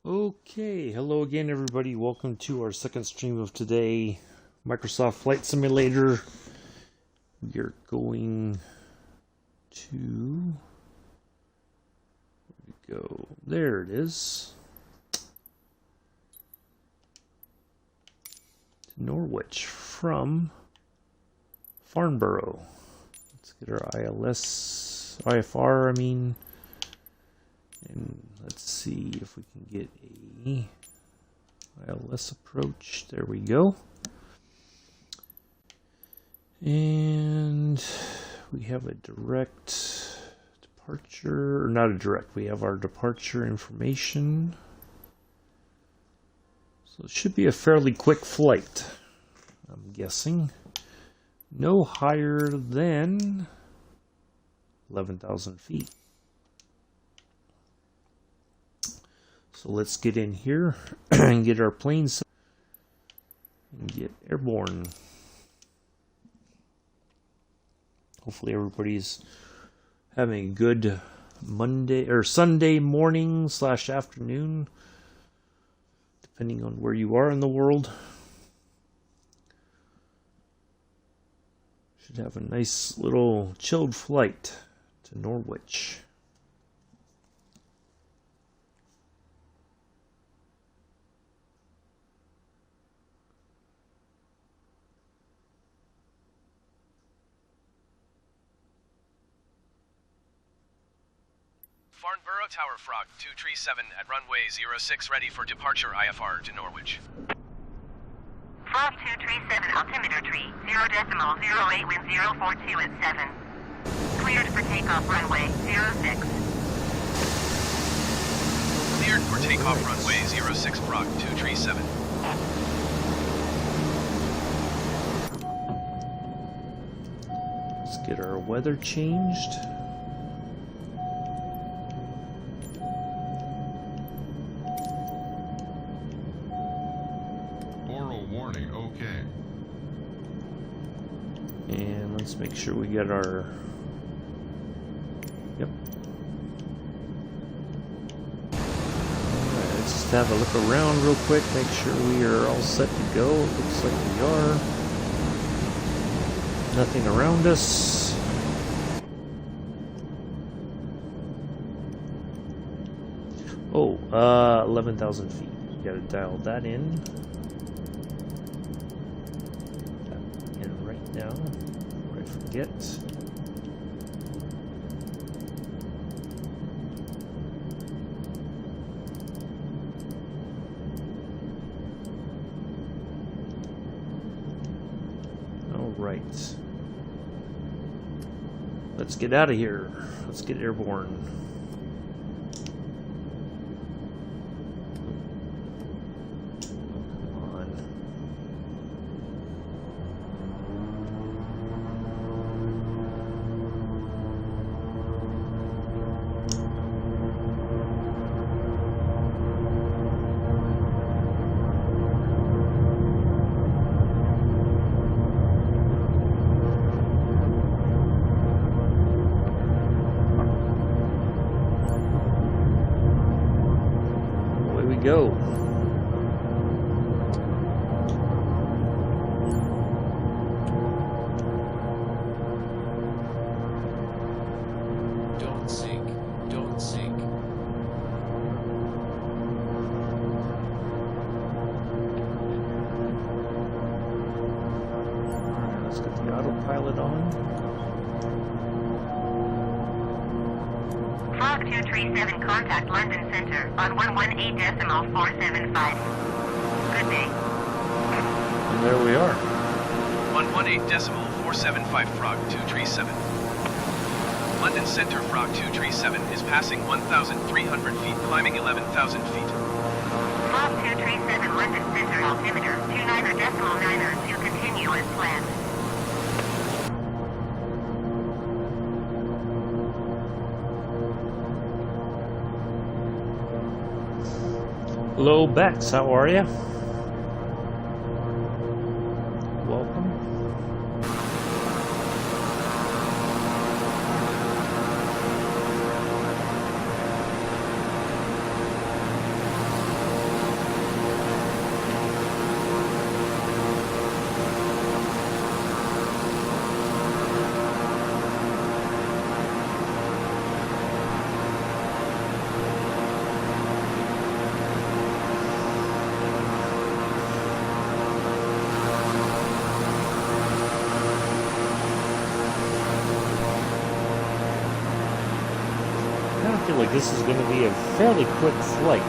Okay, hello again everybody. Welcome to our second stream of today, Microsoft Flight Simulator. We are going to go, there it is, to Norwich from Farnborough. Let's get our IFR, and let's see if we can get a ILS approach. There we go. And we have a direct departure, or not a direct, we have our departure information. So it should be a fairly quick flight, I'm guessing. No higher than 11,000 feet. So let's get in here and get our plane set and get airborne. Hopefully everybody's having a good Monday or Sunday morning / afternoon, depending on where you are in the world. Should have a nice little chilled flight to Norwich. Farnborough Tower Frog 237 at runway 06 ready for departure IFR to Norwich. Frog 237 altimeter tree 0.08 wind 042 at 7. Cleared for takeoff runway 06. Cleared for takeoff runway 06 Frog 237. Let's get our weather changed. Warning, okay. And let's make sure we get our... Yep. Alright, let's just have a look around real quick, make sure we are all set to go. It looks like we are. Nothing around us. Oh, 11,000 feet. We gotta dial that in. Now, before I forget. All right. Let's get out of here. Let's get airborne. Go. Don't sink. Don't sink. Alright, let's get the autopilot on. Frog 237 contact London Center on 118.475. Good day. And there we are. 118.475 Frog 237. London Center Frog 237 is passing 1,300 feet, climbing 11,000 feet. Frog 237 London Center altimeter 29.9 to continue as planned. Hello, Bex. How are you? Welcome. looking like this is going to be a fairly quick flight.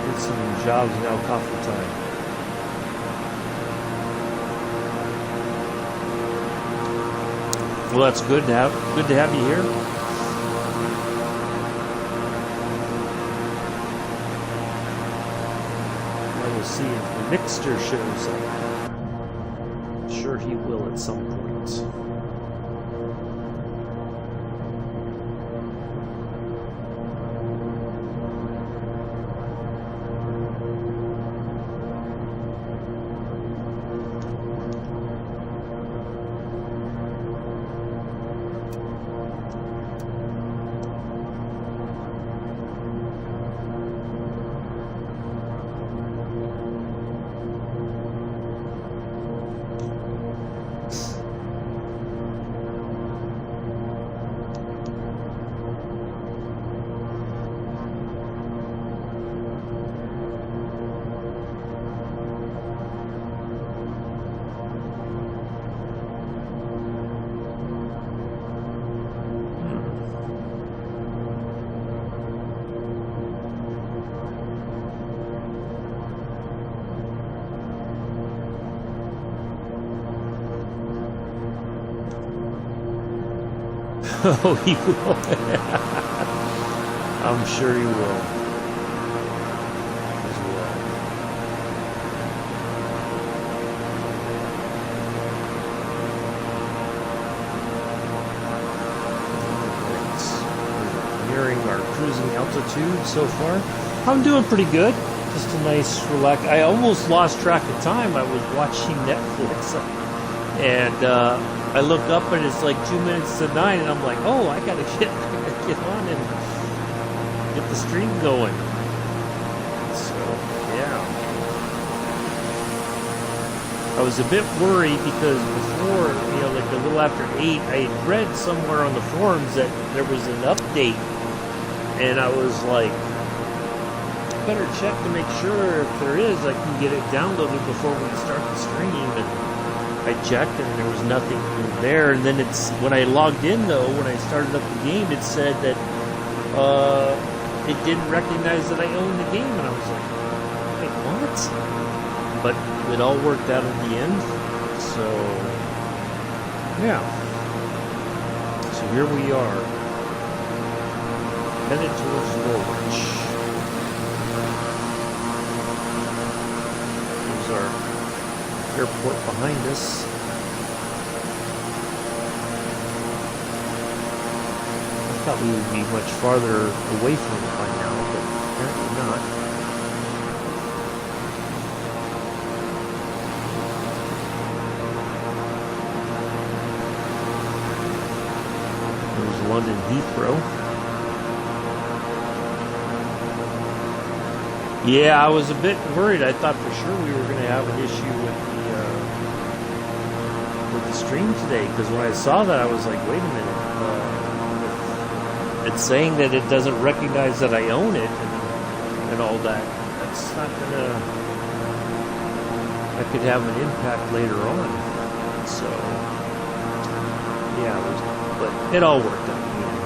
Get some jobs now, coffee time. Well, that's good to have you here. I will see if the Mixter shows up. Sure he will at some point. Oh, he will. I'm sure he will. As well. Right. We're nearing our cruising altitude so far. I'm doing pretty good. Just a nice relax. I almost lost track of time. I was watching Netflix and I look up and it's like 2 minutes to 9, and I'm like, oh, I gotta get on and get the stream going. So yeah, I was a bit worried because before, like a little after 8, I had read somewhere on the forums that there was an update, and I was like, better check to make sure if there is, I can get it downloaded before we start the stream. And I checked and there was nothing there, and then when I logged in though, when I started up the game, it said that it didn't recognize that I owned the game, and I was like, wait, what? But it all worked out in the end, so yeah. So here we are, headed towards Norwich. There's our airport behind us. I thought we would be much farther away from it by now, but apparently not. There's London Heathrow. Yeah, I was a bit worried. I thought for sure we were going to have an issue with the stream today, because when I saw that, I was like, wait a minute. It's saying that it doesn't recognize that I own it and all that. That's not going to... That could have an impact later on. So, yeah, but it all worked out in the end.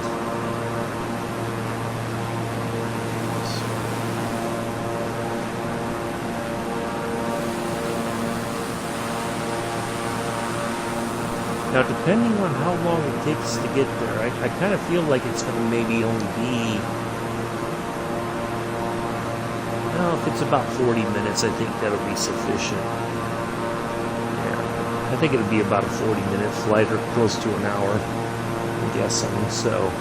Now, depending on how long it takes to get there, I kind of feel like it's going to maybe only be... Well, if it's about 40 minutes, I think that'll be sufficient. Yeah, I think it'll be about a 40-minute flight or close to an hour, I'm guessing, so...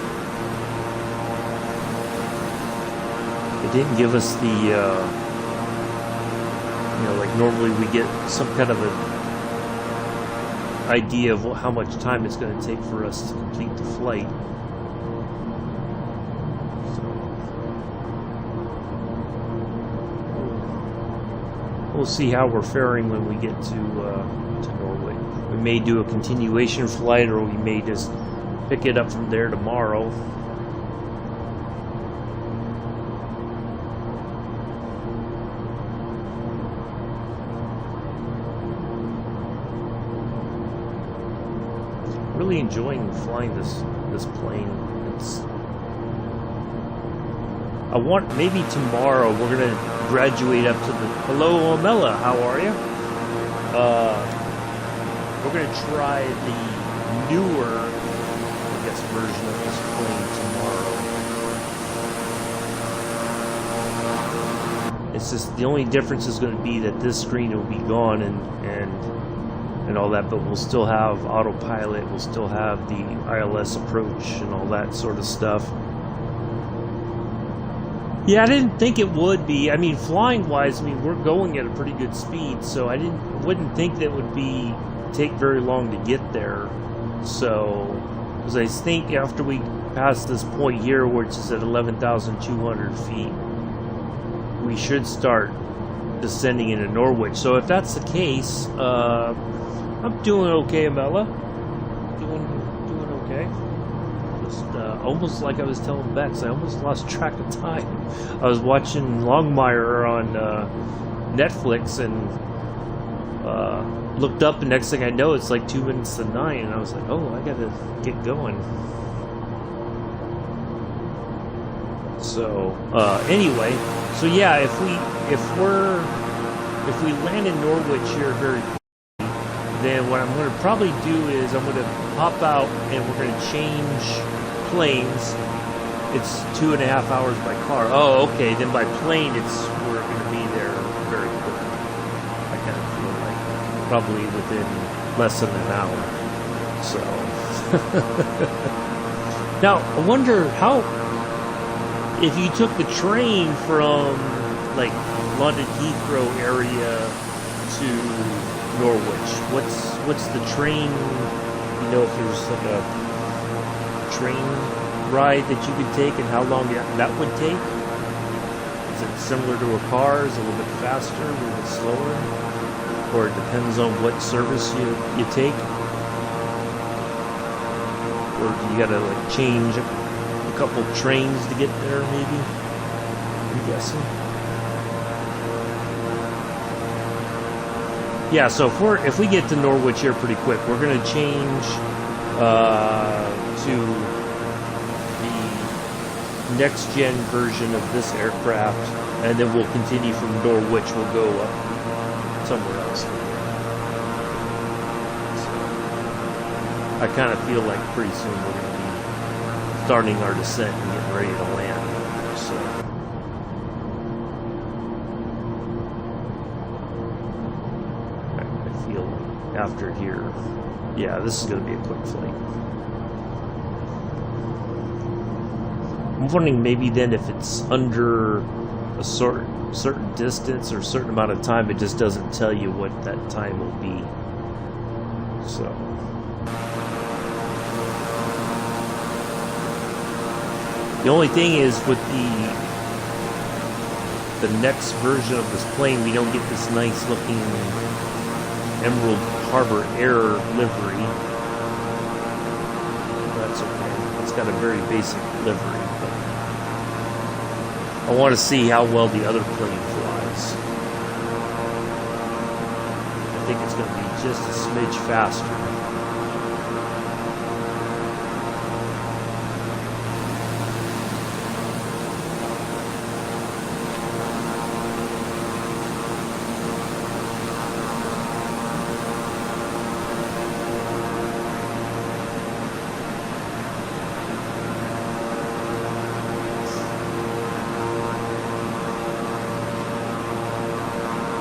It didn't give us the, like normally we get some kind of a idea of how much time it's going to take for us to complete the flight. So we'll see how we're faring when we get to Norway. We may do a continuation flight, or we may just pick it up from there tomorrow. really enjoying flying this plane. It's I want maybe tomorrow we're gonna graduate up to the hello Omella, how are you? We're gonna try the newer, I guess, version of this plane tomorrow. It's just the only difference is going to be that this screen will be gone and all that, but we'll still have autopilot, we'll still have the ILS approach and all that sort of stuff. Yeah, I didn't think it would be. I mean, flying wise, I mean, we're going at a pretty good speed, so I wouldn't think that it would take very long to get there. So, because I think after we pass this point here, which is at 11,200 feet, we should start descending into Norwich. So if that's the case, I'm doing okay, Amela. Doing okay. Just almost like I was telling Bex, I almost lost track of time. I was watching Longmire on Netflix and looked up, and next thing I know, it's like 2 minutes to 9, and I was like, oh, I gotta get going. So anyway, so yeah, if we land in Norwich here very quickly, then what I'm going to probably do is I'm going to pop out and we're going to change planes. It's 2.5 hours by car. Oh, okay. Then by plane, we're going to be there very quickly. I kind of feel like probably within less than an hour. So now I wonder how. If you took the train from, like, London Heathrow area to Norwich, what's the train, you know, if there's like a train ride that you could take and how long that would take? Is it similar to a car? Is it a little bit faster, a little bit slower? Or it depends on what service you take? Or do you gotta, like, change a couple trains to get there, maybe? I'm guessing. Yeah, so if we get to Norwich here pretty quick, we're going to change to the next gen version of this aircraft, and then we'll continue from Norwich. We'll go up somewhere else. So, I kind of feel like pretty soon we're going to starting our descent and getting ready to land. So I feel like after here, yeah, this is going to be a quick flight. I'm wondering maybe then if it's under a certain distance or a certain amount of time, it just doesn't tell you what that time will be. So. The only thing is with the next version of this plane, we don't get this nice looking Emerald Harbor Air livery. That's okay. It's got a very basic livery, but I want to see how well the other plane flies. I think it's going to be just a smidge faster.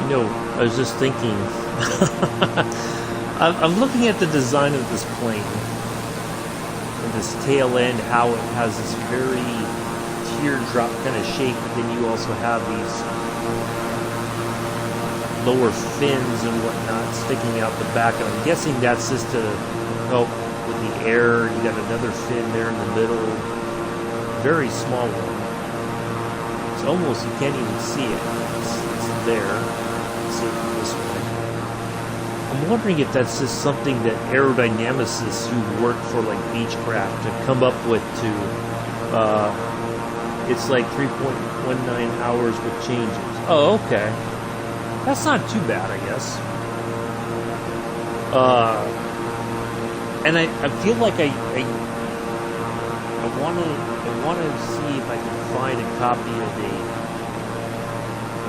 You know, I was just thinking, I'm looking at the design of this plane, and this tail end, how it has this very teardrop kind of shape, but then you also have these lower fins and whatnot sticking out the back, and I'm guessing that's just to help with the air. You got another fin there in the middle, very small one. It's almost, you can't even see it. It's there. See it this way. I'm wondering if that's just something that aerodynamicists who work for like Beechcraft have come up with to, it's like 3.19 hours with changes. Oh, okay. That's not too bad, I guess. And I feel like I want to see if I can find a copy of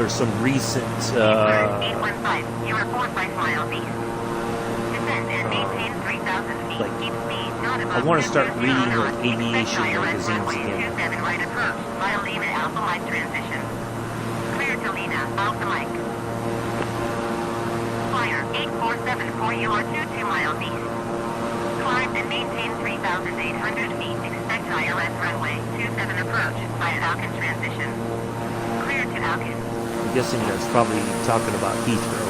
or some recent 815, you are 4.5 miles east. Descend and maintain 3,000 feet. like, Keep speed not above I want to start 200 reading like knots. aviation Expect ILS magazines runway again. 27 right approach. Via Lima Alpha Mike transition. Clear to Lima Alpha Mike. Flyer 8474, you are 22 miles east. Climb and maintain 3,800 feet. Expect ILS runway 27 approach via Alkin transition. Clear to Alkin. I'm guessing that's probably talking about Heathrow,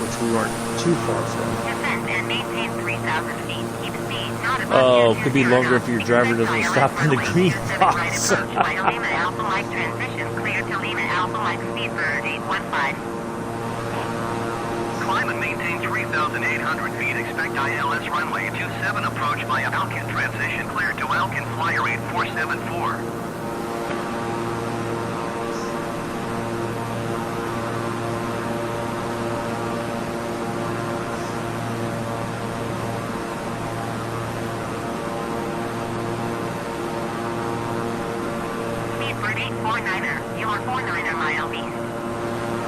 which we aren't too far from. Descend and maintain 3,000 feet. Keep speed not above Oh, 220 could be longer if your driver knots. doesn't Expect stop in the ILS green runway 27 box. right approach via Lima Alpha Mike transition. Clear to Lima Alpha Mike Speedbird 815. Climb and maintain 3,800 feet. Expect ILS runway 27 approach via Alkin transition. Clear to Alkin Flyer 8474. Speedbird 849er, you are 49er mile east.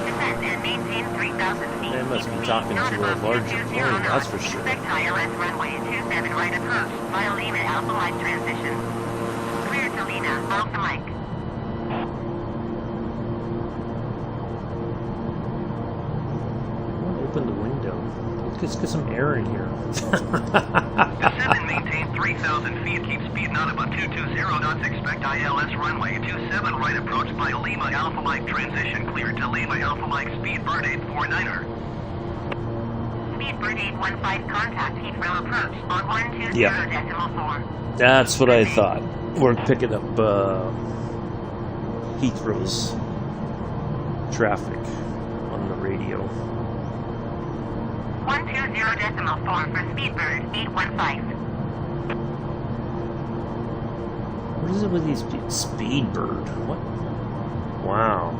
Descend and maintain 3,000 feet. They must Keep be speed talking not to a above larger 220 plane, that's knots. for sure. Expect ILS runway 27 right approach via Lima Alpha Mike transition. Clear to Lima Alpha Mike. Open the window. Let's get some air in here. Descend and maintain 3,000 feet. Keep speed not above 220 knots. Expect ILS runway 27 right approach by Lima Alpha Mike transition. Clear to Lima Alpha Mike Speedbird 849er. Speedbird 815 contact Heathrow approach on 120.4. That's what I thought. We're picking up Heathrow's traffic on the radio. 120.4 for Speedbird 815. What is it with these Speedbird? What? Wow.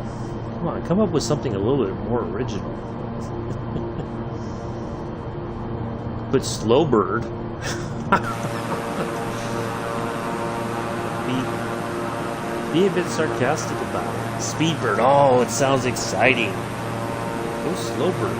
Come on, come up with something a little bit more original. But Slowbird. Be a bit sarcastic about it. Speedbird. Oh, it sounds exciting. Go Slowbird.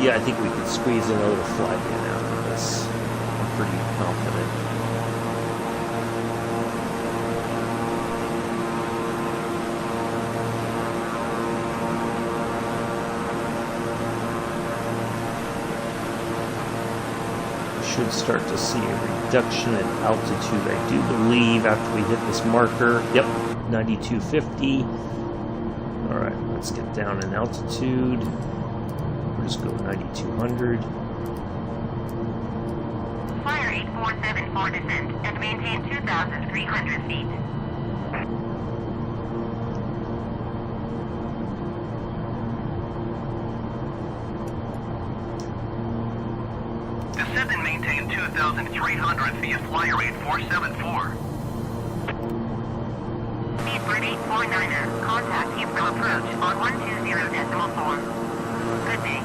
Yeah, I think we can squeeze another flight in after this. I'm pretty confident. We should start to see a reduction in altitude, I do believe, after we hit this marker. Yep, 9250. Alright, let's get down in altitude. Just go 9,200. Flyer 8474 descend and maintain 2,300 feet. Descend and maintain 2,300 feet. Flyer 8474. Speedbird 849er, contact Heathrow approach on 120.4. Good day.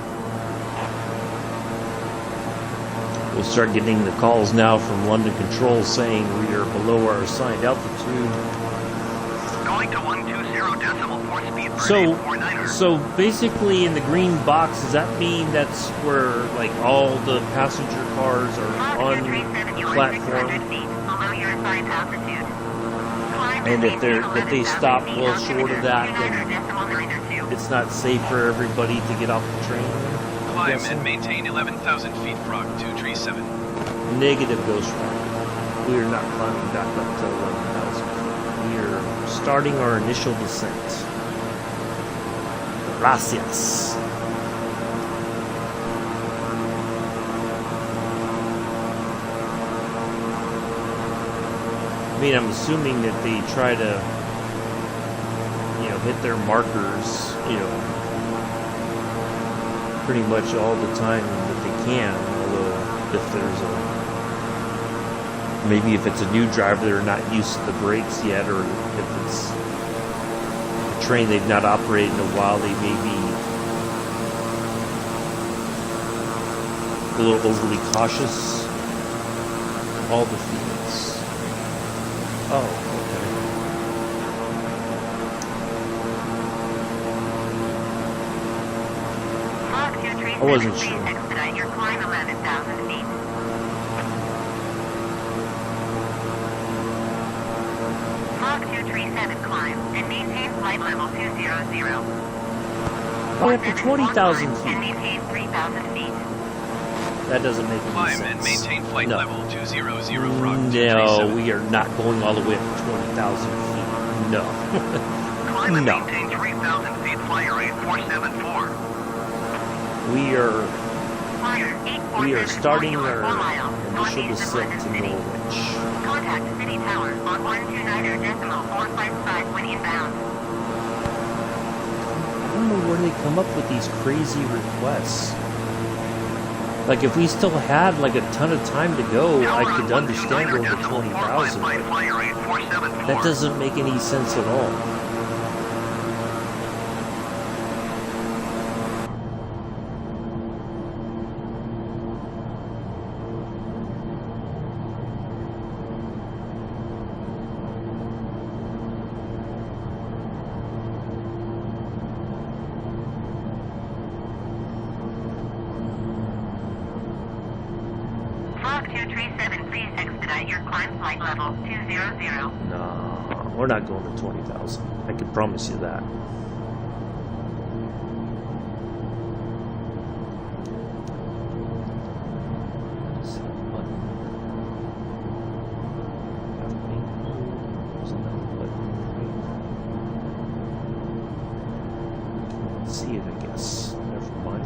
We'll start getting the calls now from London Control saying we are below our assigned altitude. Going to 120.4 Speedbird So 849er. So basically in the green box, does that mean that's where like all the passenger cars are on the 237, you are platform? 600 feet below your assigned altitude. Climb And if they 11,000 stop feet, well short of that, altimeter then 29.902. it's not safe for everybody to get off the train? I'm Climb guessing? and maintain 11,000 feet. Frog 237. Negative, Ghost Rider. We are not climbing back up to 11,000. We are starting our initial descent. Gracias. I mean, I'm assuming that they try to, hit their markers, pretty much all the time that they can. Although if there's maybe if it's a new driver, they're not used to the brakes yet, or if it's a train they've not operated in a while, they may be a little overly cautious. All the fields. Oh, okay. I wasn't sure. Please expedite your climb 11,000 feet. Fog 237 climb and maintain flight level 200. Oh, after 20,000 And feet. maintain 3,000 feet. That doesn't make any Climb sense. and maintain flight No. level 200 Frog No, 237. we are not going all the way up to 20,000 feet. No. Climb and No. maintain 3,000 feet, flyer 8474. We are starting our 4 miles, initial northeast of descent London to City. Norwich. Contact City Tower on 129.455 when inbound. I don't know where they come up with these crazy requests. Like, if we still had like a ton of time to go, I could understand going to 20,000. But that doesn't make any sense at all. Fog 237, please expedite your climb flight level 200. No, we're not going to 20,000. I can promise you that. See that button? There's another button, right? Can't see it, I guess. Never mind.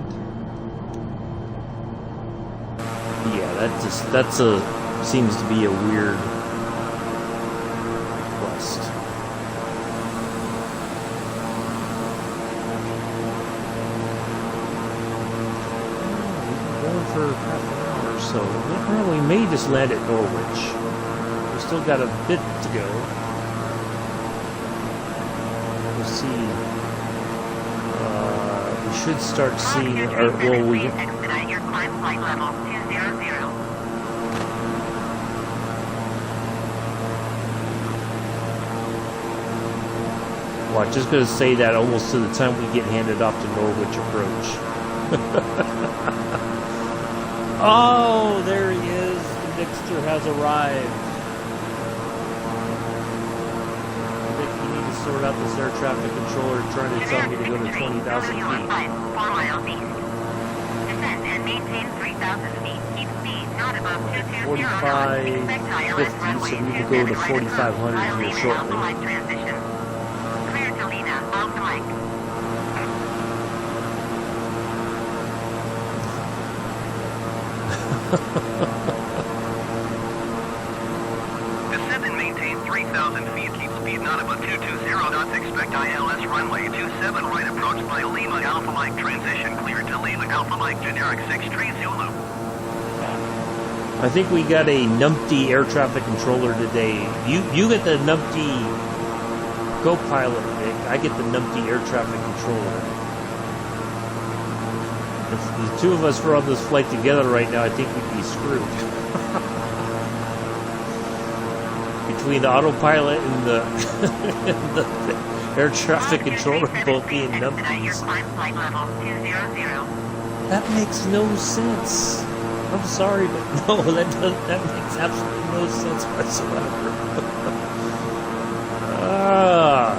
Yeah, that's a seems to be a weird request. We've been going for half an hour or so. Well, we may just land at Norwich. We still got a bit to go. We'll see. We should start seeing our Please expedite your climb flight level 200. Well, I'm just going to say that almost to the time we get handed off to Norwich approach. Oh, there he is. The mixture has arrived. Rick, you need to sort out this air traffic controller trying to tell me to go to 20,000 feet. 4 miles east. Descend and maintain 3,000 feet. Keep speed not above 220 knots. 45, Expect ILS 50, so runway we will go to 27 right approach 4,500 by here Lima shortly. Alpha Mike transition. Clear to Lena, Alpha Mike. Descend and maintain 3,000 feet. Keep speed not above 220 knots. Expect ILS runway 27 right approach by Lima Alpha Mike transition. Clear to Lima Alpha Mike generic 63 Zulu. I think we got a numpty air traffic controller today. You get the numpty co-pilot, Nick. I get the numpty air traffic controller. If the two of us were on this flight together right now, I think we'd be screwed. Between the autopilot and the, and the air traffic controller both being numpties. That makes no sense. I'm sorry, but no, that makes absolutely no sense whatsoever. Ah.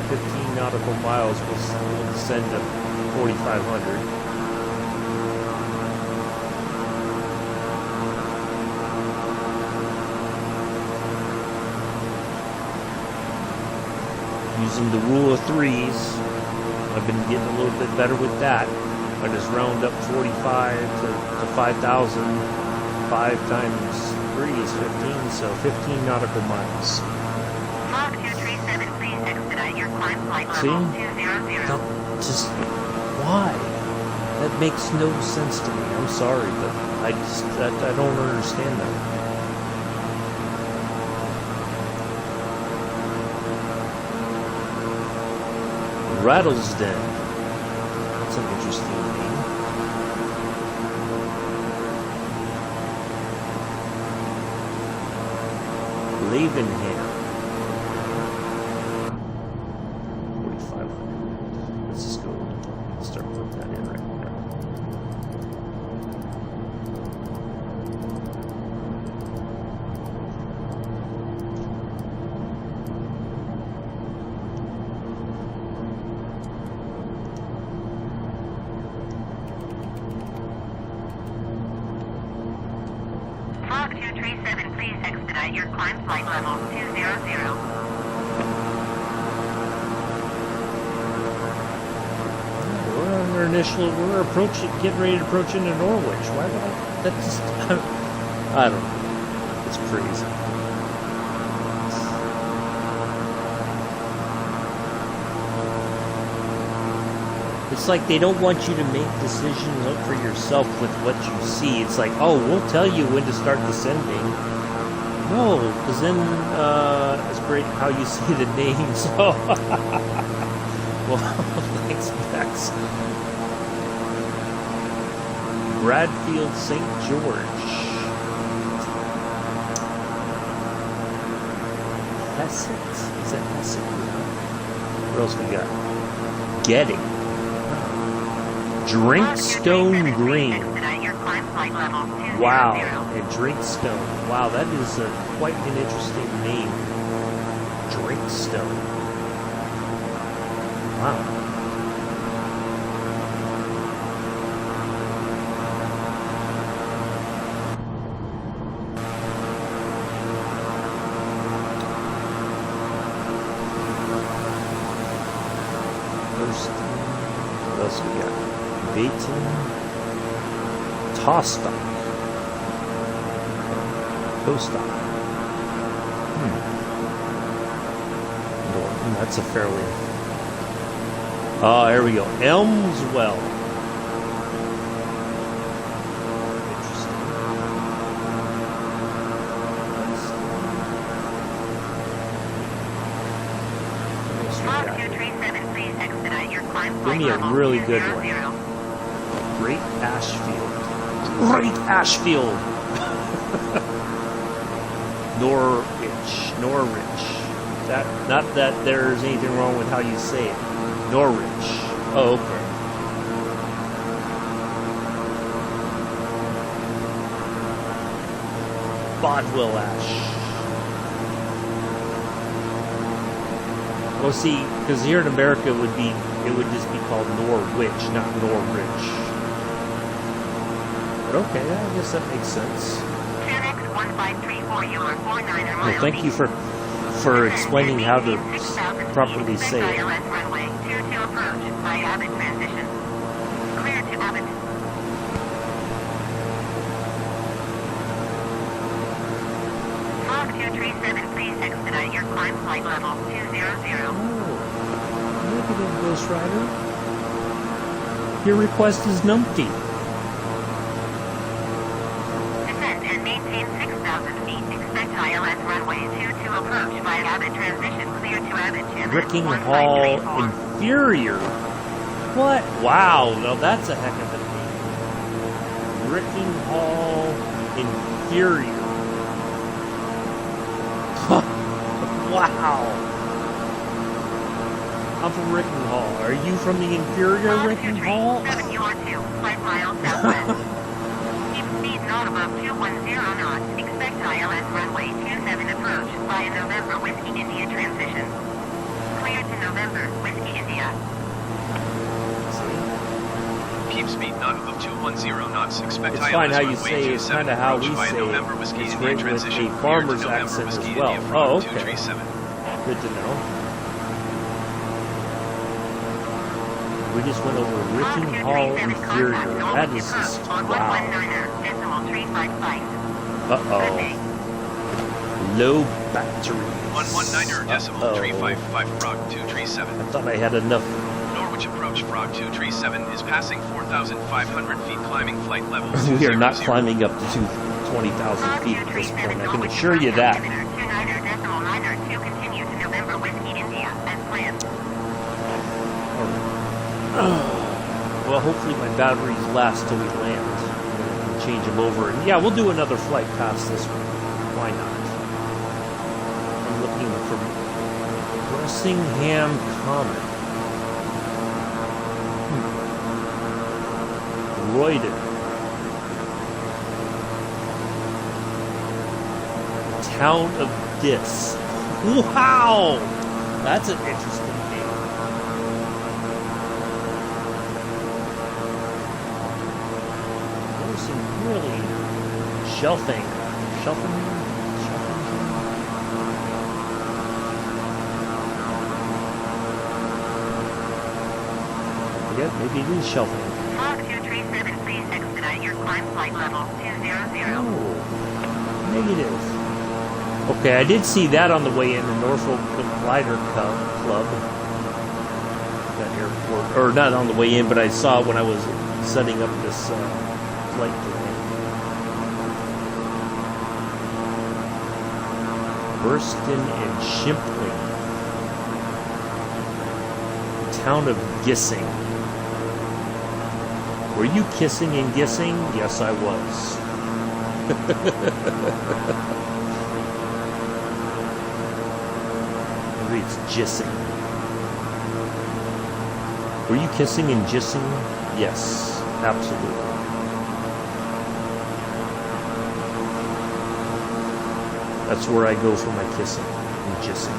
15 nautical miles will descend to 4,500. Using the rule of threes, I've been getting a little bit better with that. I just round up 45 to 5,000. 5 times 3 is 15, so 15 nautical miles. Fog 237, please expedite your climb flight See? level 200. That just, why? That makes no sense to me. I'm sorry, but I don't understand that. Rattles Den. That's an interesting name. Lavenham. 4,500. Let's just go start putting that in right there. Fog 237, please expedite your climb flight level 200. We're approaching, getting ready to approach into Norwich. Why would I? That just, I don't know. It's crazy. It's like they don't want you to make decisions up for yourself with what you see. It's like, oh, we'll tell you when to start descending. No, because then it's great how you see the names. Well, thanks, Max. Bradfield St. George. Hesset? Is that Hesset? What else we got? Getting. Drinkstone Green. Wow, and Drinkstone. Wow, that is quite an interesting name. Drinkstone. Wow. What else we got? Baton. Tostock. Tostock. Norton, that's a fairly... here we go. Elmswell. Interesting. Fog 237, please expedite your climb flight Give me a level really good 200. one. Great Ashfield. Great Ashfield. Norwich. That, not that there's anything wrong with how you say it. Norwich. Oh, okay. Bodwell Ash. Well, see, because here in America it would just be called Norwich, not Norwich. But okay, I guess that makes sense. QNX 1534, you are 49 Well, thank you for explaining how to properly say it. ILS runway 22 approach by Abbott transition. Clear to Abbott. Fog 237, please expedite your climb flight level 200. Oh, look at it, Ghost Rider. Your request is numpty. Descend and maintain 6,000 feet. Expect ILS runway 22 approach by Abbott transition. Clear to Abbott. Ricking Hall Inferior. What? Wow, now that's a heck of a name. Ricking Hall Inferior. Wow. I'm from Ricking Hall. Are you from the Inferior Ricking Hall? 7 UR2, 5 miles southwest. Keep speed not above 210 knots. Expect ILS runway 27 approach via November Whiskey India transition. Clear to November Whiskey India. Keep speed not above 210 knots. Expect It's fine ILS how you runway say it. It's 27 kind of how we approach via say November it. Whiskey It's India great with transition. a Clear to farmer's November accent Whiskey as India well. from Oh, okay. 237. Good to know. We just went over Ricking Hall Inferior. That is just, wow. Uh-oh. Low battery. 119.355 Frog 237. I thought I had enough. Norwich approach Frog 237 is passing 4,500 feet climbing flight level. We are not climbing up to 20,000 feet at this point. I can assure you that. Well, hopefully my batteries last till we land. And change them over. And yeah, we'll do another flight past this one. Why not? I'm looking for Bressingham Common. Roydon. Town of Dis. Wow! That's an interesting name. There's some really shelving. Yeah, maybe it is shelving. Frog 237, please expedite your climb flight level 200. Oh, negative. Okay, I did see that on the way in the Norfolk Glider Club. That airport, or not on the way in, but I saw it when I was setting up this flight delay. Burston and Shimpling. The town of Gissing. Were you kissing and gissing? Yes, I was. Maybe it's gissing. Were you kissing and gissing? Yes, absolutely. That's where I go for my kissing and gissing.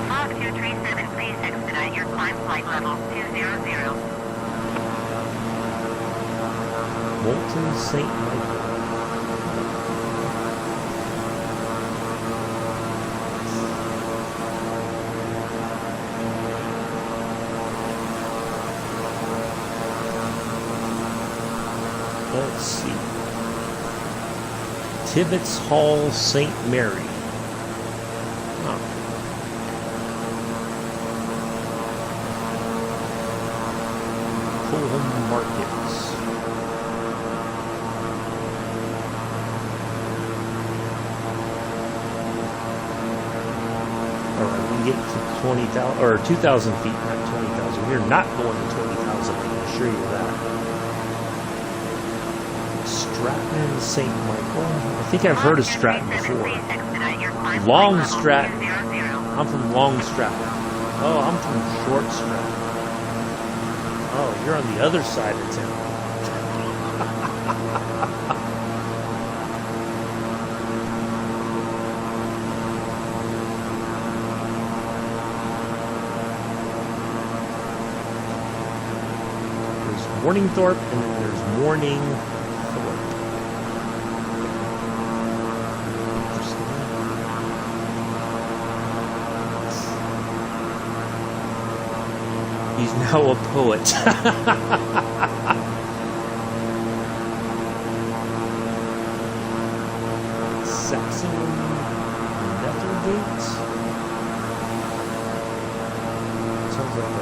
Frog 237, please expedite your climb flight level 200. Molten St. Michael. Let's see. Tibbets Hall, St. Mary. Huh. Fulham Markets. Alright, we get to 20,000 or 2,000 feet, not 20,000. We're not going to 20,000 feet, I assure you that. Stratton, St. Michael. I think I've heard of Stratton before. Long Stratton. I'm from Long Stratton. Oh, I'm from Short Stratton. Oh, you're on the other side of town. There's Morningthorpe and then there's Morningthorpe. He's now a poet. Saxon Nethergate? Sounds like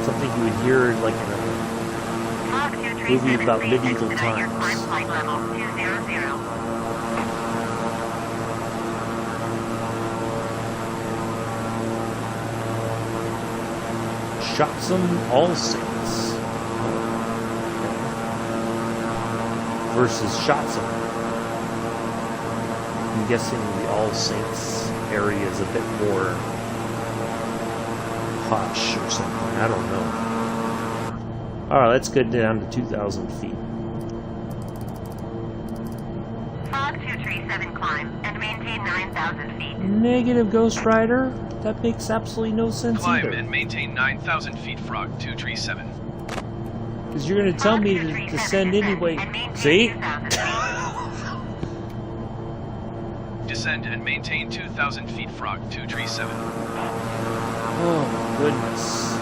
something you would hear like in a movie about medieval times. Shopsum All Saints versus Shopsum. I'm guessing the All Saints area is a bit more posh or something. I don't know. Alright, let's get down to 2,000 feet. Frog 237 climb and maintain 9,000 feet. Negative, Ghost Rider. That makes absolutely no sense Climb either. and maintain 9,000 feet, Frog 237. Because you're going to tell me to descend anyway. See? Descend and maintain 2,000 feet, Frog 237. Oh, my goodness.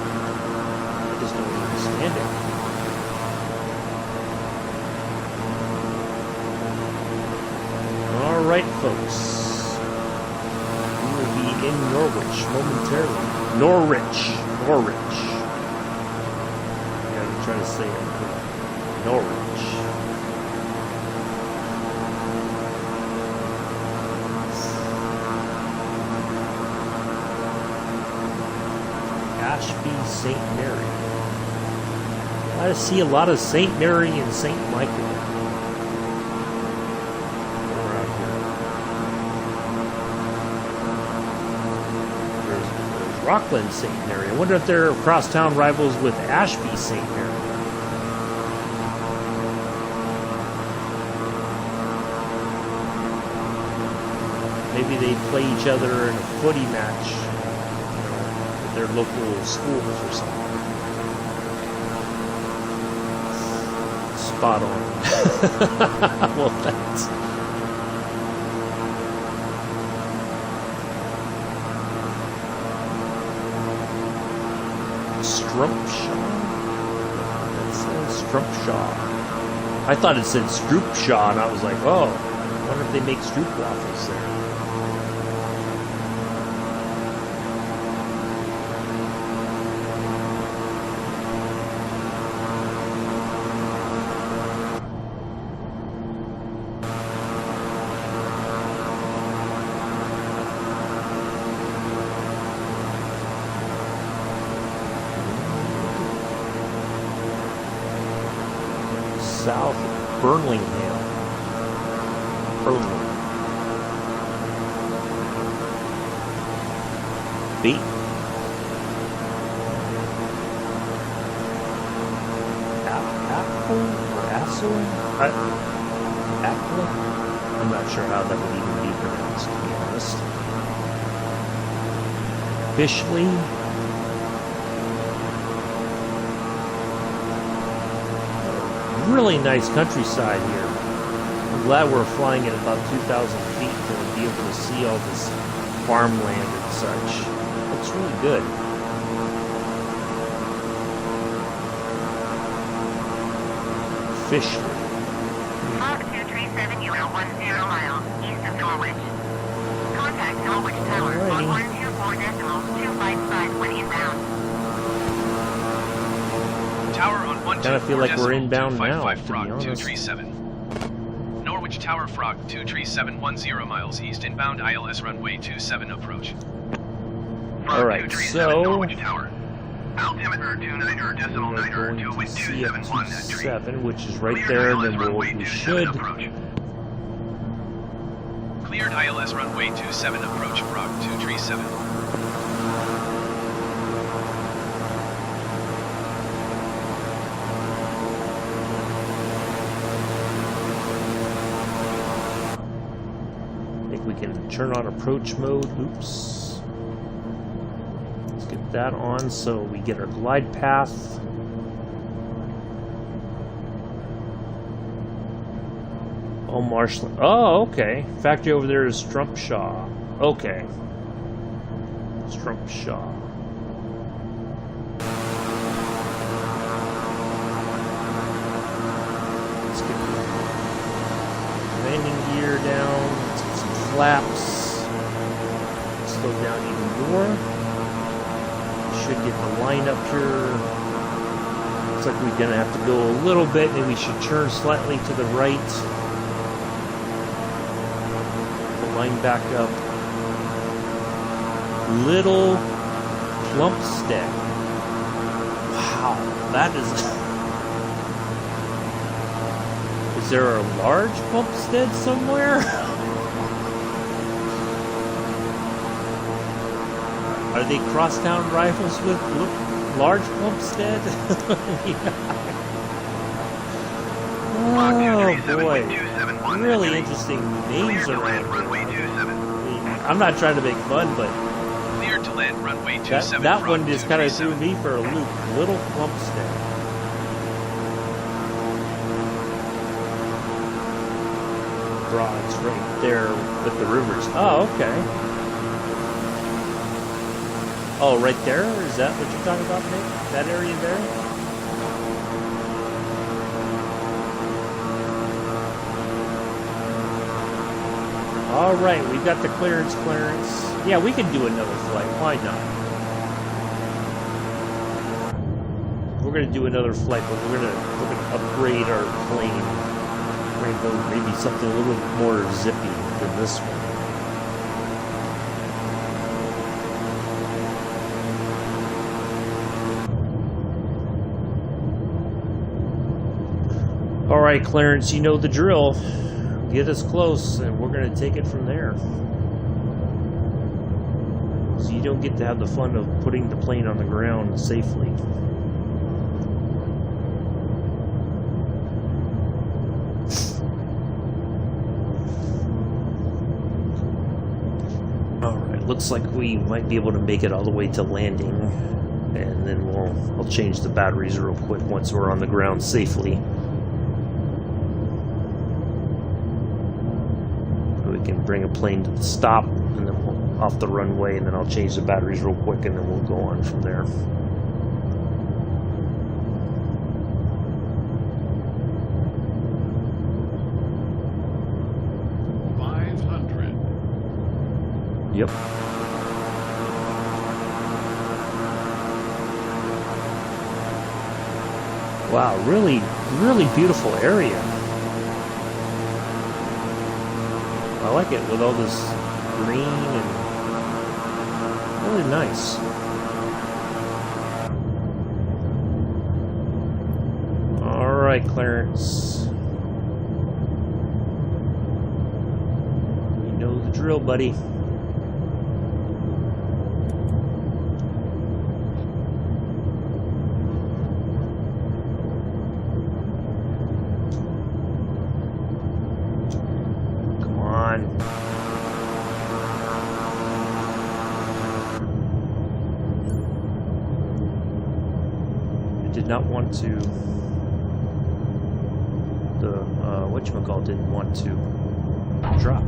just don't understand it. Alright, folks. We will be in Norwich momentarily. Norwich. Yeah, I'm trying to say it. Norwich. Ashby St. Mary. I see a lot of St. Mary and St. Michael. Around here. There's Rockland St. Mary. I wonder if they're crosstown rivals with Ashby St. Mary. Maybe they play each other in a footy match. Their local schools or something. Spot on. Well, thanks. Strumpshaw? That says Strumpshaw. I thought it said Stroopshaw, and I was like, oh, I wonder if they make Stroop waffles there. South Birmingham. Beat. Apple or Assel? Apple? I'm not sure how that would even be pronounced, to be honest. Fishley. Really nice countryside here. I'm glad we're flying at about 2,000 feet to be able to see all this farmland and such. Looks really good. Fish. Hawk 237, you are 10 miles east of Norwich. Contact Norwich Tower on 124.255 when inbound. Tower on 124.255 Kind of feel like we're inbound now, to be Frog honest. 237. Norwich Tower Frog 237 10 miles east inbound ILS runway 27 approach. All right, so Norwich Tower. Altimeter 29er decimal we're 9er going to to wind 271 CF27, which is right there, and then we should. Cleared ILS runway 27 approach Frog 237. We can turn on approach mode. Oops. Let's get that on so we get our glide path. Oh, marshland. Oh, okay. Factory over there is Strumpshaw. Okay. Strumpshaw. Let's get the landing gear down. Flaps. Slow down even more. Should get the line up here. Looks like we're gonna have to go a little bit. Maybe we should turn slightly to the right. The line back up. Little Plumpstead. Wow, that is. Is there a large Plumpstead somewhere? Are they crosstown rifles with large Plumpstead? Oh boy, really interesting names around here. I'm not trying to make fun, but Cleared to land runway 27 that Frog one just kind of threw 237. me for a loop. Little Plumpstead. Broad's right there with the rivers. Oh, okay. Oh, right there? Is that what you're talking about, Nick? That area there? All right, we've got the clearance. Yeah, we can do another flight. Why not? We're gonna do another flight, but we're gonna upgrade our plane. We're gonna go maybe something a little more zippy than this one. All right, Clarence, you know the drill. Get us close, and we're going to take it from there. So you don't get to have the fun of putting the plane on the ground safely. All right, looks like we might be able to make it all the way to landing, and then I'll change the batteries real quick once we're on the ground safely. We can bring a plane to the stop, and then we'll off the runway, and then I'll change the batteries real quick, and then we'll go on from there. Yep. Wow, really, really beautiful area. I like it with all this green and really nice. All right, Clarence. You know the drill, buddy. Not want to whatchamacallit didn't want to drop.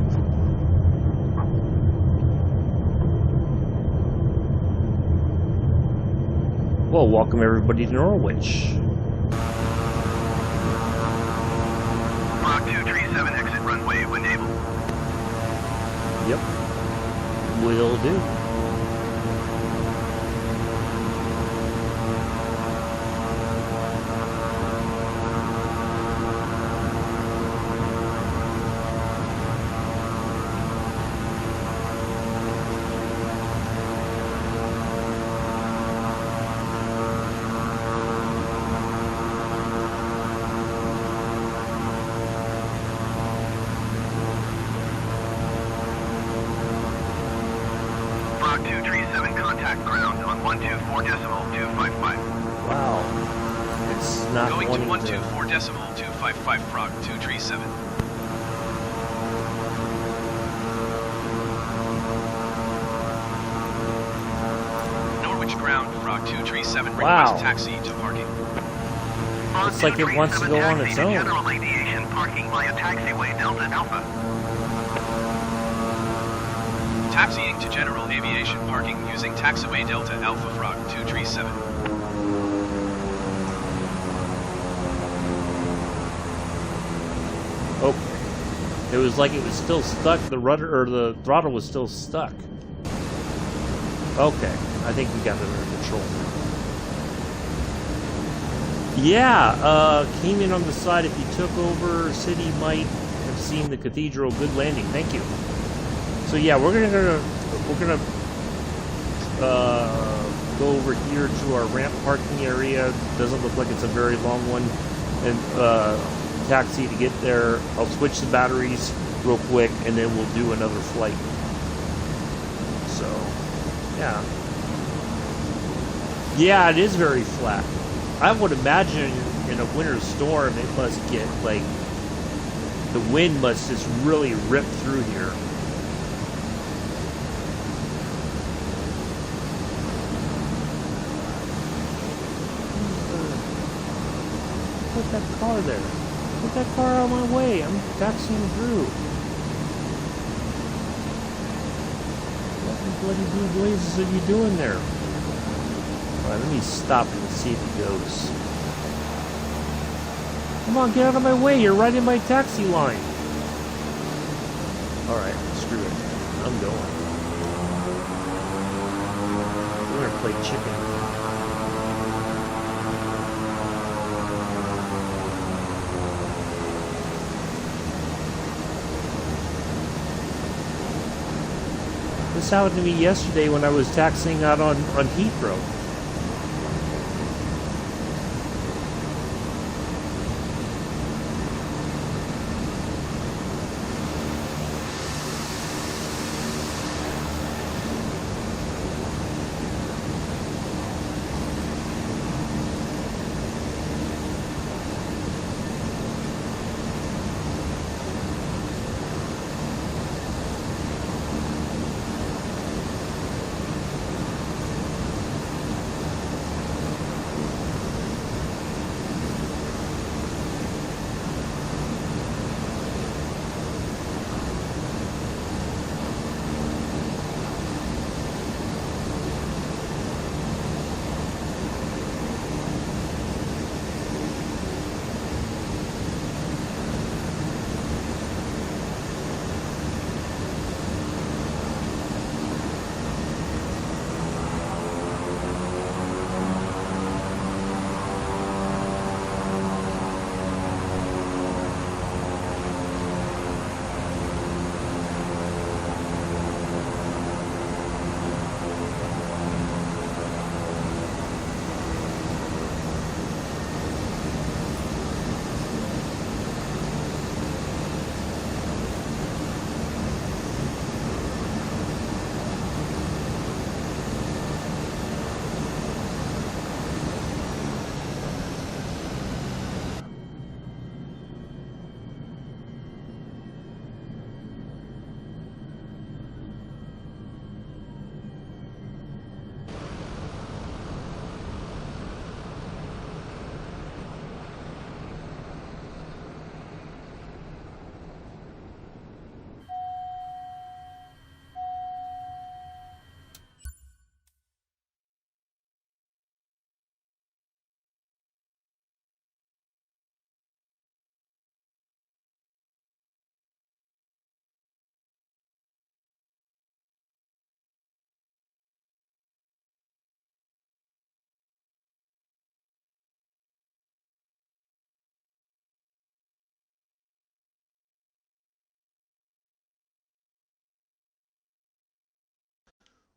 Well, welcome everybody to Norwich. Rock 237 exit runway when able. Yep. Will do. Rock 237 contact ground on 124.255. Wow. It's not Going to wanting 124.255 Frog 237. Norwich ground, Frog 237 Wow. request taxi to parking. Looks like it wants to go on its own. General aviation parking via taxiway Delta Alpha. Taxiing to general aviation parking using taxiway Delta Alpha Frog 237. Oh, it was like it was still stuck. The rudder or the throttle was still stuck. Okay, I think we got it under control. Yeah, came in on the side. If you took over, City might have seen the cathedral. Good landing. Thank you. So yeah, we're gonna go over here to our ramp parking area. Doesn't look like it's a very long one, and taxi to get there. I'll switch the batteries real quick, and then we'll do another flight. So yeah, it is very flat. I would imagine in a winter storm it must get like the wind must just really rip through here. Put that car there. Put that car out of my way. I'm taxiing through. What in bloody blue blazes are you doing there? Alright, let me stop and see if it goes. Come on, get out of my way. You're right in my taxi line. Alright, screw it. I'm going. We're gonna play chicken. This happened to me yesterday when I was taxiing out on Heathrow.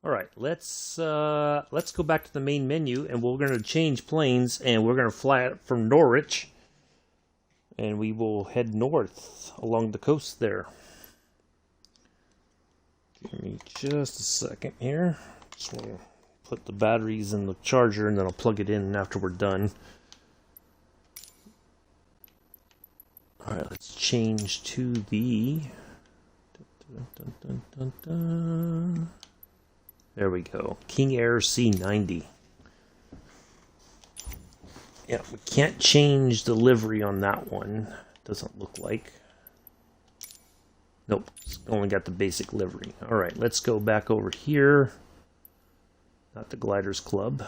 All right, let's go back to the main menu, and we're going to change planes, and we're going to fly out from Norwich, and we will head north along the coast there. Give me just a second here. Just want to put the batteries in the charger, and then I'll plug it in after we're done. All right, let's change to the. There we go. King Air C90. Yeah, we can't change the livery on that one. Doesn't look like. Nope, it's only got the basic livery. Alright, let's go back over here. Not the Gliders Club.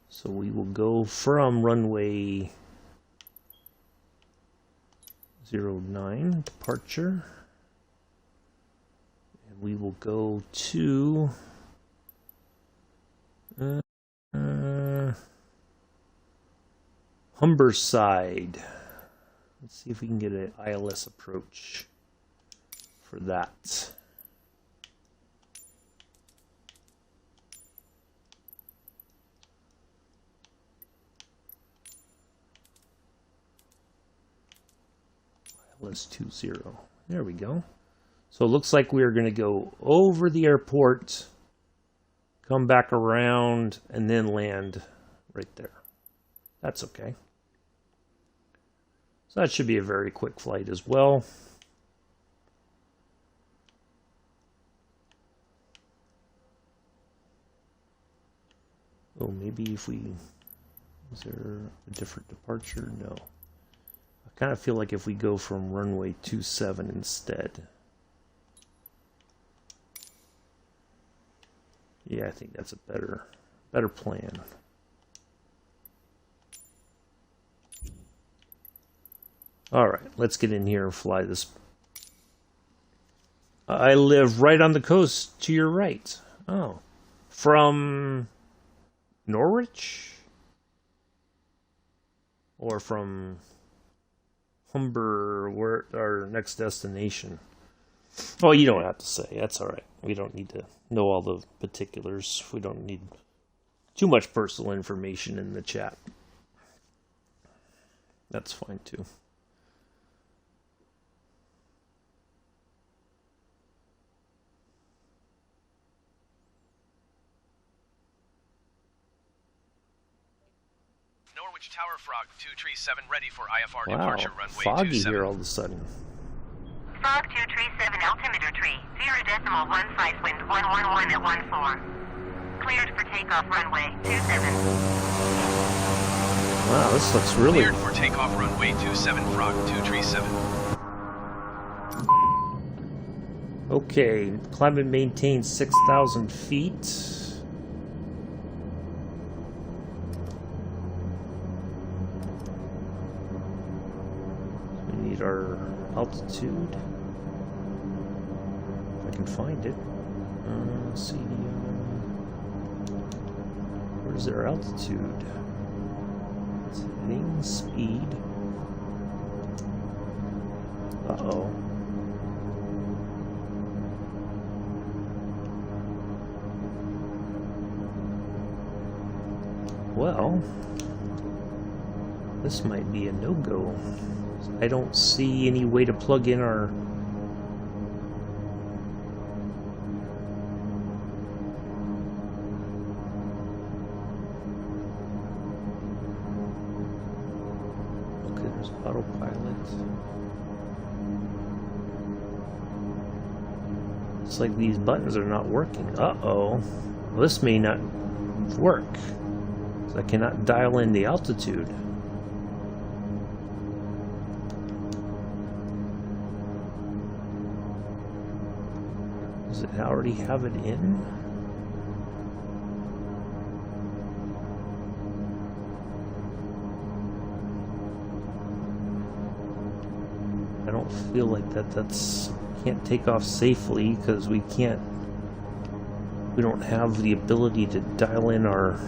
So we will go from runway 09 departure. We will go to Humberside. Let's see if we can get an ILS approach for that. ILS 20. There we go. So it looks like we're going to go over the airport, come back around, and then land right there. That's okay. So that should be a very quick flight as well. Oh, maybe if we... Is there a different departure? No. I kind of feel like if we go from runway 27 instead... Yeah, I think that's a better plan. All right, let's get in here and fly this. I live right on the coast to your right. Oh, from Norwich? Or from where our next destination? Oh, you don't have to say. That's all right. We don't need to know all the particulars. We don't need too much personal information in the chat. That's fine too. Norwich Tower Frog 237 ready for IFR Wow, departure runway foggy 27. here all of a sudden. Fog 237 altimeter tree, 0.15 wind 111 at 14. Cleared for takeoff runway 27. Wow, this looks really... Cleared for takeoff runway 27 Frog 237. Okay, climb and maintain 6,000 feet. We need our altitude. If I can find it. CDO. Where's their altitude? Setting speed. Uh-oh. Well, this might be a no-go. I don't see any way to plug in our... Okay, there's autopilot. It's like these buttons are not working. Uh-oh. Well, this may not work. I cannot dial in the altitude. Does it already have it in? I don't feel like that's can't take off safely because we don't have the ability to dial in our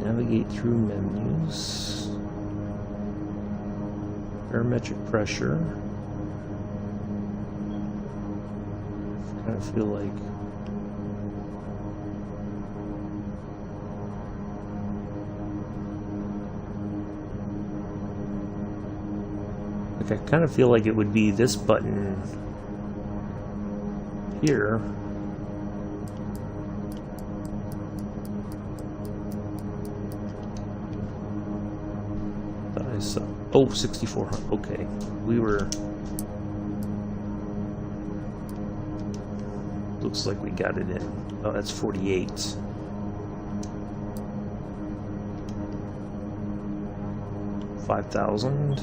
navigate through menus, barometric pressure. I kind of feel like I kind of feel like it would be this button here. Oh, 6,400. Okay, we were. Looks like we got it in. Oh, that's 48. 5,000.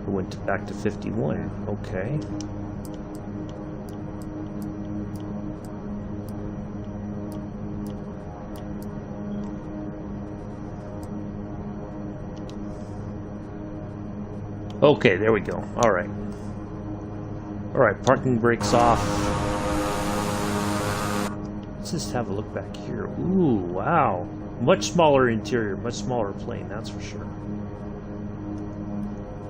Went back to 51. Okay. Okay, there we go. All right. All right, parking brakes off. Let's just have a look back here. Ooh, wow. Much smaller interior, much smaller plane, that's for sure.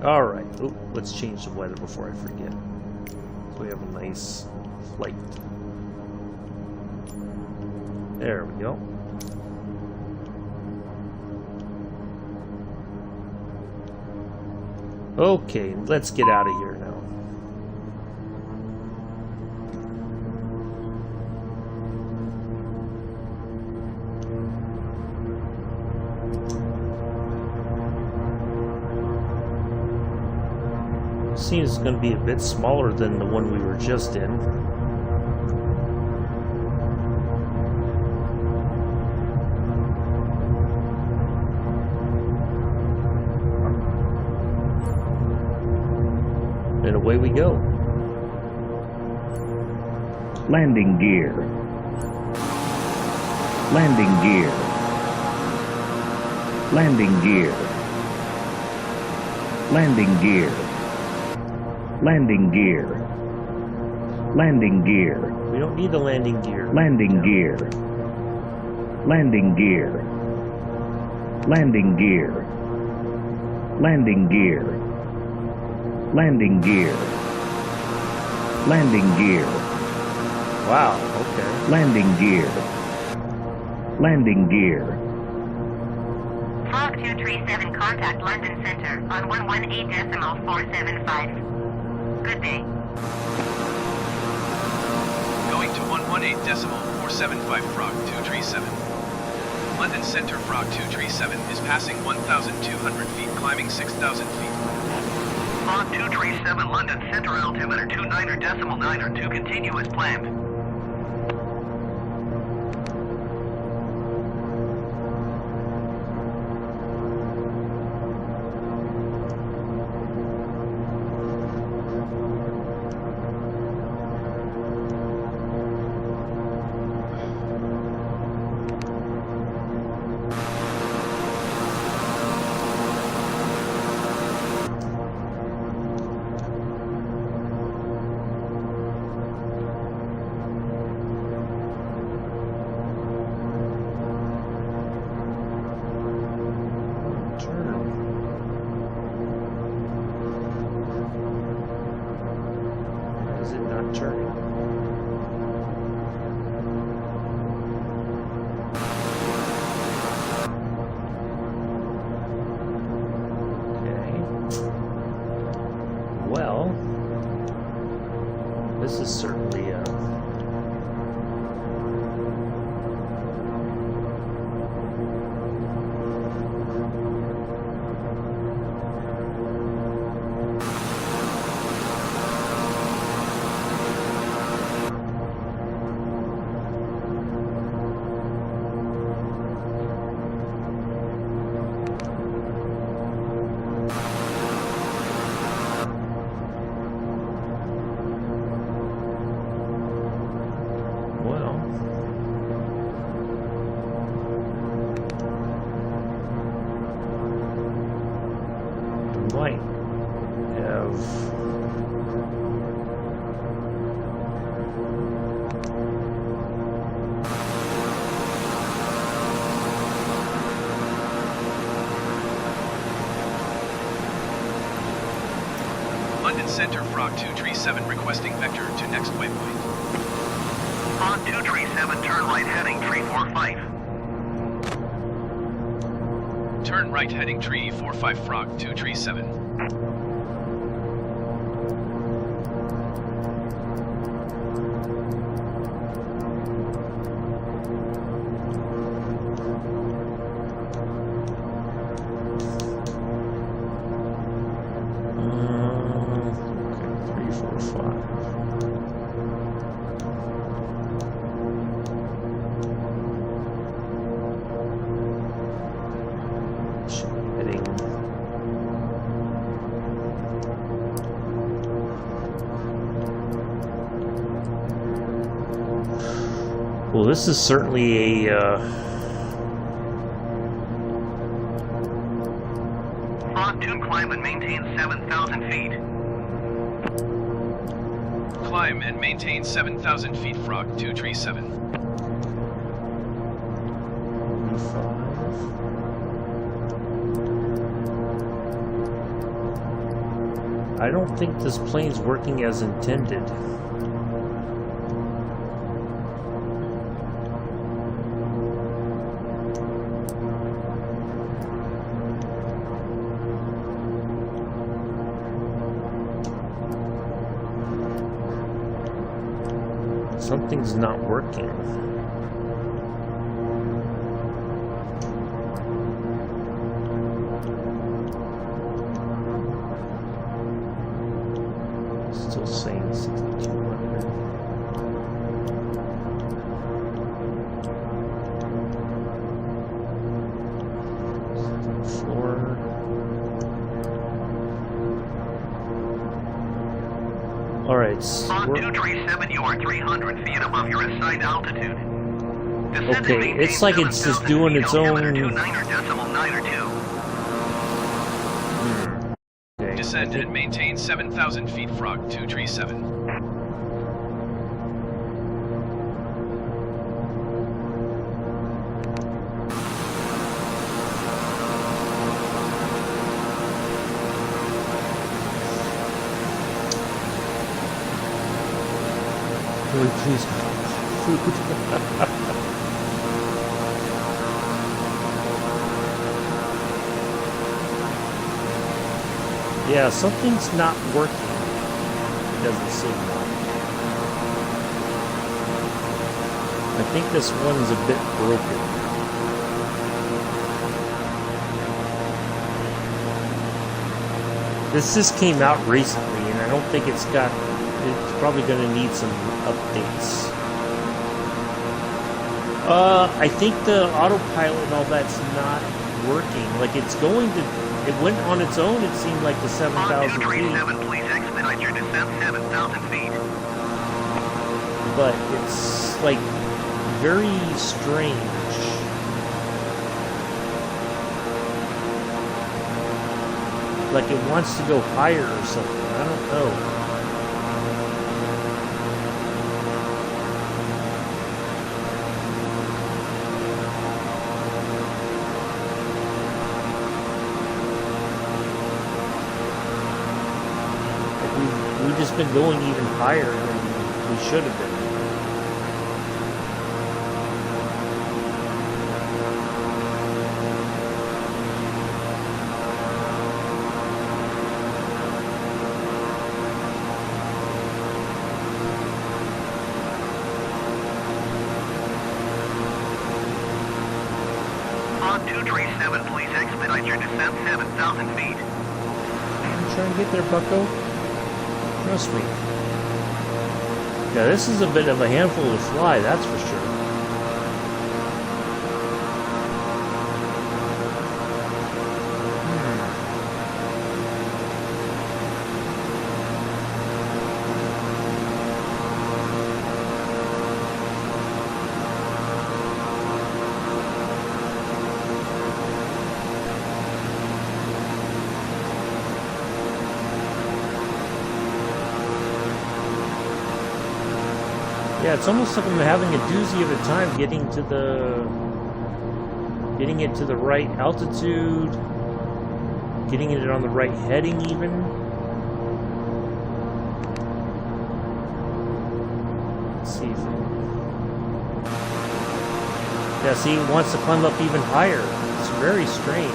All right. Ooh, let's change the weather before I forget. So we have a nice flight. There we go. Okay, let's get out of here now. seems going to be a bit smaller than the one we were just in. And away we go. Landing gear. Landing gear. Landing gear. Landing gear. Landing gear. Landing gear. We don't need the landing gear. Landing gear. Landing gear. Landing gear. Landing gear. Landing gear. Landing gear. Wow, okay. Landing gear. Landing gear. Frog 237, contact London Center on 118.475. Good day. Going to 118.475 Frog 237. London Center Frog 237 is passing 1,200 feet, climbing 6,000 feet. Frog 237, London Center, altimeter 29.9 to continue as planned. Well, this is certainly a might have London Center Frog 237 requesting vector to next waypoint. Frog 237, turn right heading 345. Turn right heading tree 45 Frog 237. okay, 3, 4, 5. Heading. Well, this is certainly a Frog 2, climb and maintain 7,000 feet. Climb and maintain 7,000 feet Frog 237. 5. I don't think this plane's working as intended. Something's not working. 6,200. Floor. All right. On 237, you are 300 feet above your assigned altitude. Descend and Okay, maintain it's like it's just 7,000 doing feet, its own. altimeter 29.902. Okay, Descend and maintain 7,000 feet, Frog 237. Really please, food. Yeah, something's not working. It doesn't seem like. I think this one's a bit broken. This just came out recently, and I don't think it's got. It's probably going to need some updates. I think the autopilot and all that's not working. Like it's going to. It went on its own. It seemed like the 7,000 On feet. 237, please expedite your descent 7,000 feet. But it's like very strange. Like it wants to go higher or something. I don't know. We've just been going even higher than we should have been. On 237, please expedite your descent 7,000 feet. I'm trying to get there, bucko. Trust me. Yeah, this is a bit of a handful to fly, that's for sure. Yeah, it's almost like I'm having a doozy of a time getting it to the right altitude, getting it on the right heading even. Let's see if yeah, see, it wants to climb up even higher. It's very strange.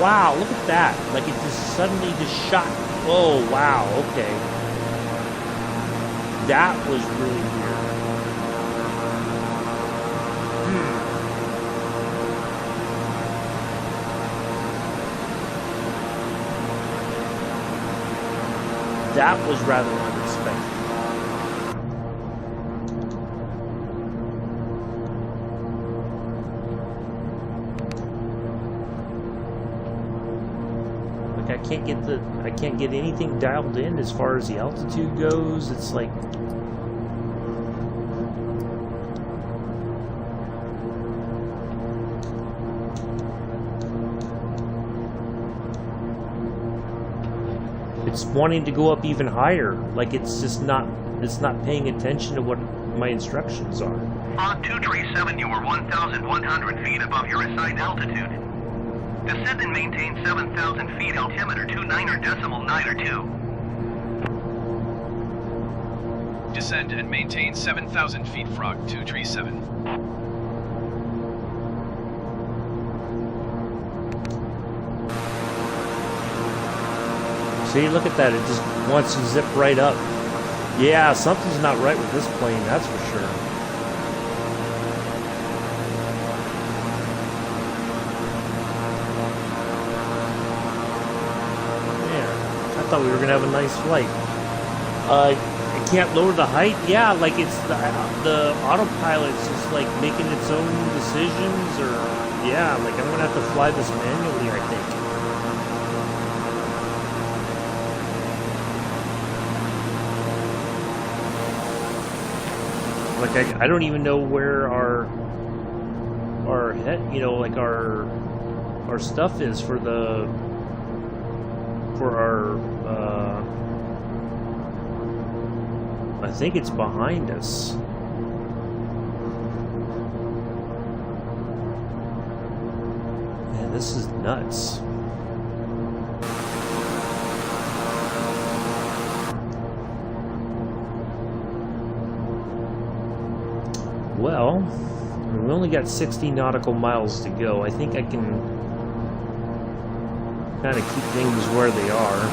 Wow, look at that. Like it just suddenly just shot. Oh, wow, okay. That was really weird. That was rather unexpected. Like I can't get anything dialed in as far as the altitude goes. It's like it's wanting to go up even higher. Like it's just not paying attention to what my instructions are. On 237, you are 1,100 feet above your assigned altitude. Descend and maintain 7,000 feet, altimeter 29.902. Descend and maintain 7,000 feet, Frog 237. See, look at that. It just wants to zip right up. Yeah, something's not right with this plane, that's for sure. Man, I thought we were going to have a nice flight. I can't lower the height. Yeah, like it's the autopilot's just like making its own decisions, or yeah, like I'm gonna have to fly this manually, I think. Like I don't even know where our head, you know, like our stuff is for our I think it's behind us. Man, this is nuts. Well, we only got 60 nautical miles to go. I think I can kind of keep things where they are.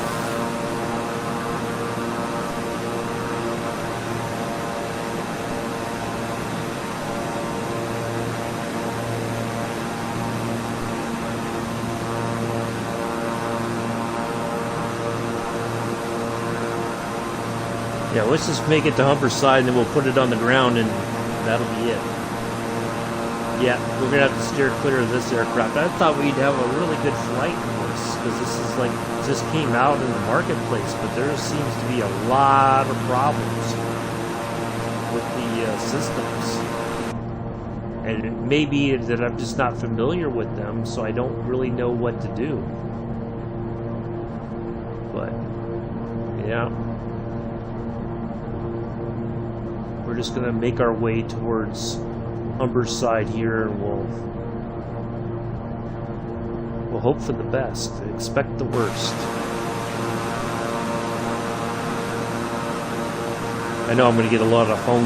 Yeah, let's just make it to Humberside and then we'll put it on the ground and that'll be it. Yeah, we're gonna have to steer clear of this aircraft. I thought we'd have a really good flight course because this is like just came out in the marketplace, but there seems to be a lot of problems with the systems, and it may be that I'm just not familiar with them, so I don't really know what to do. But yeah. We're just going to make our way towards Humberside here, and we'll hope for the best. Expect the worst. I know I'm going to get a lot of a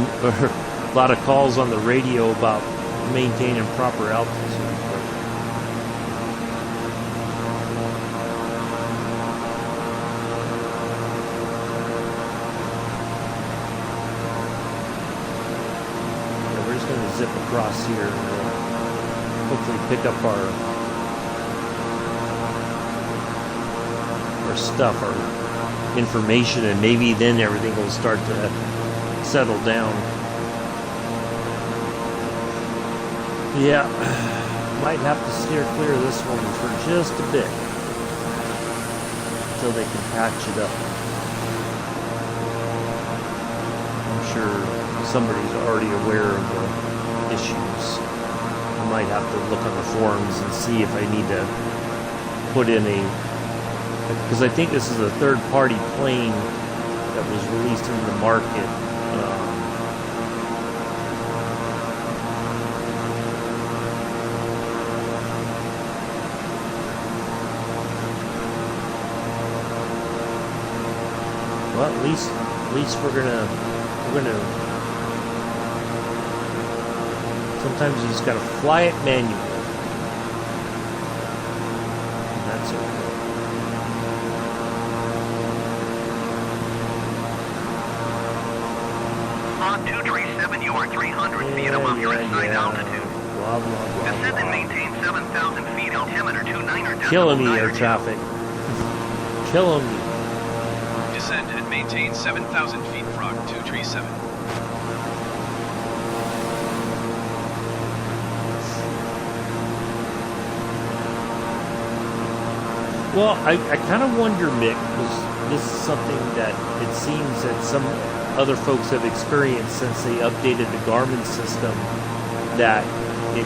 lot of calls on the radio about maintaining proper altitude. Zip across here and we'll hopefully pick up our stuff, our information, and maybe then everything will start to settle down. Yeah, might have to steer clear of this one for just a bit until they can patch it up. I'm sure somebody's already aware of the issues. I might have to look on the forums and see if I need to put in because I think this is a third-party plane that was released into the market. Well, at least we're gonna. Sometimes you just gotta fly it manually. And that's okay. On 237, you are 300 feet above your assigned altitude. Blah, blah, blah, Descend and maintain 7,000 feet, altimeter 29er. Killing me, air traffic. Killing me. Descend and maintain 7,000 feet, Frog 237. Well, I kind of wonder, Mick, because this is something that it seems that some other folks have experienced since they updated the Garmin system, that you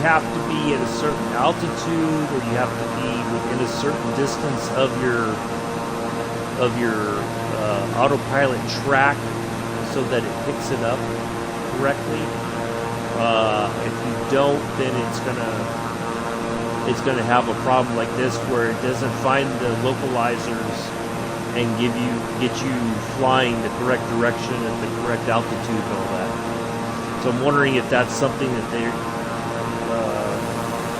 have to be at a certain altitude, or you have to be within a certain distance of your autopilot track so that it picks it up correctly. If you don't, then it's gonna have a problem like this where it doesn't find the localizers and get you flying the correct direction at the correct altitude and all that. So I'm wondering if that's something that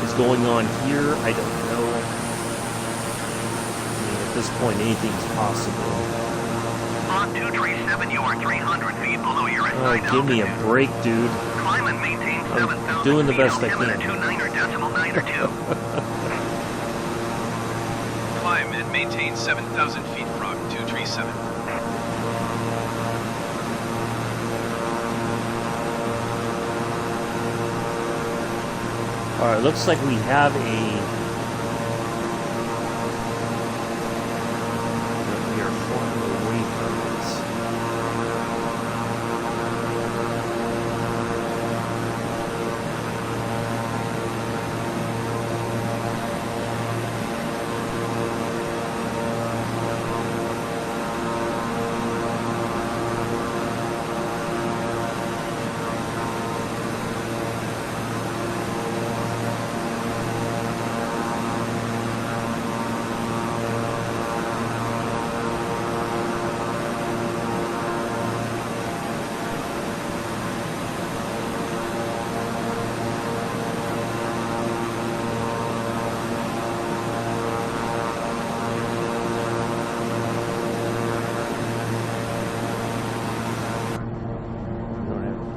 is going on here. I don't know. I mean, at this point, anything's possible. On 237, you are 300 feet below your assigned altitude. Give me a break, dude. Climb and maintain 7,000 I'm doing the best I altimeter can. 29er.92. Climb and maintain 7,000 feet, Frog 237. Alright, looks like we have we are flying away from this.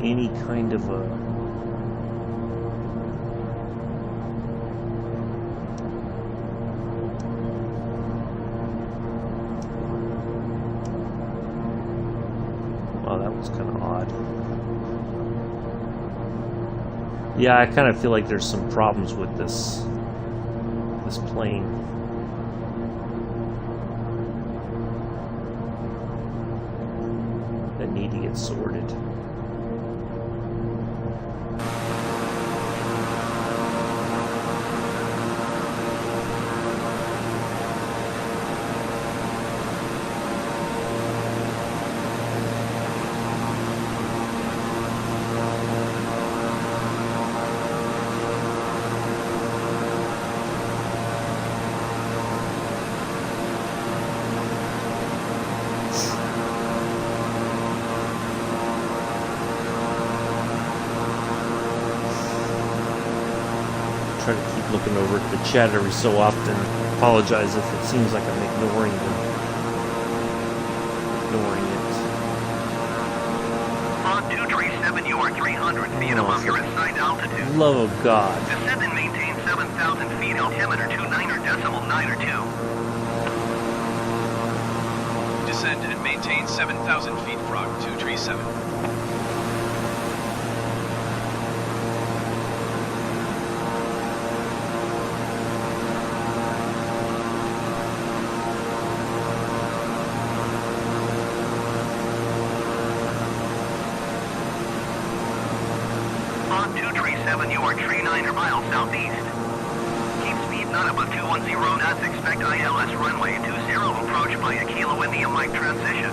Any kind of a that was kind of odd. Yeah, I kind of feel like there's some problems with this plane. That need to get sorted. Try to keep looking over at the chat every so often. Apologize if it seems like I'm ignoring it. On 237, you are 300 feet above your assigned altitude. Love of God. Descend and maintain 7,000 feet, altimeter 29.902. Descend and maintain 7,000 feet, Frog 237. On 237, you are 39 miles southeast. Keep speed not above 210 knots. Expect ILS runway 20 approach by a Kilo India Mike transition.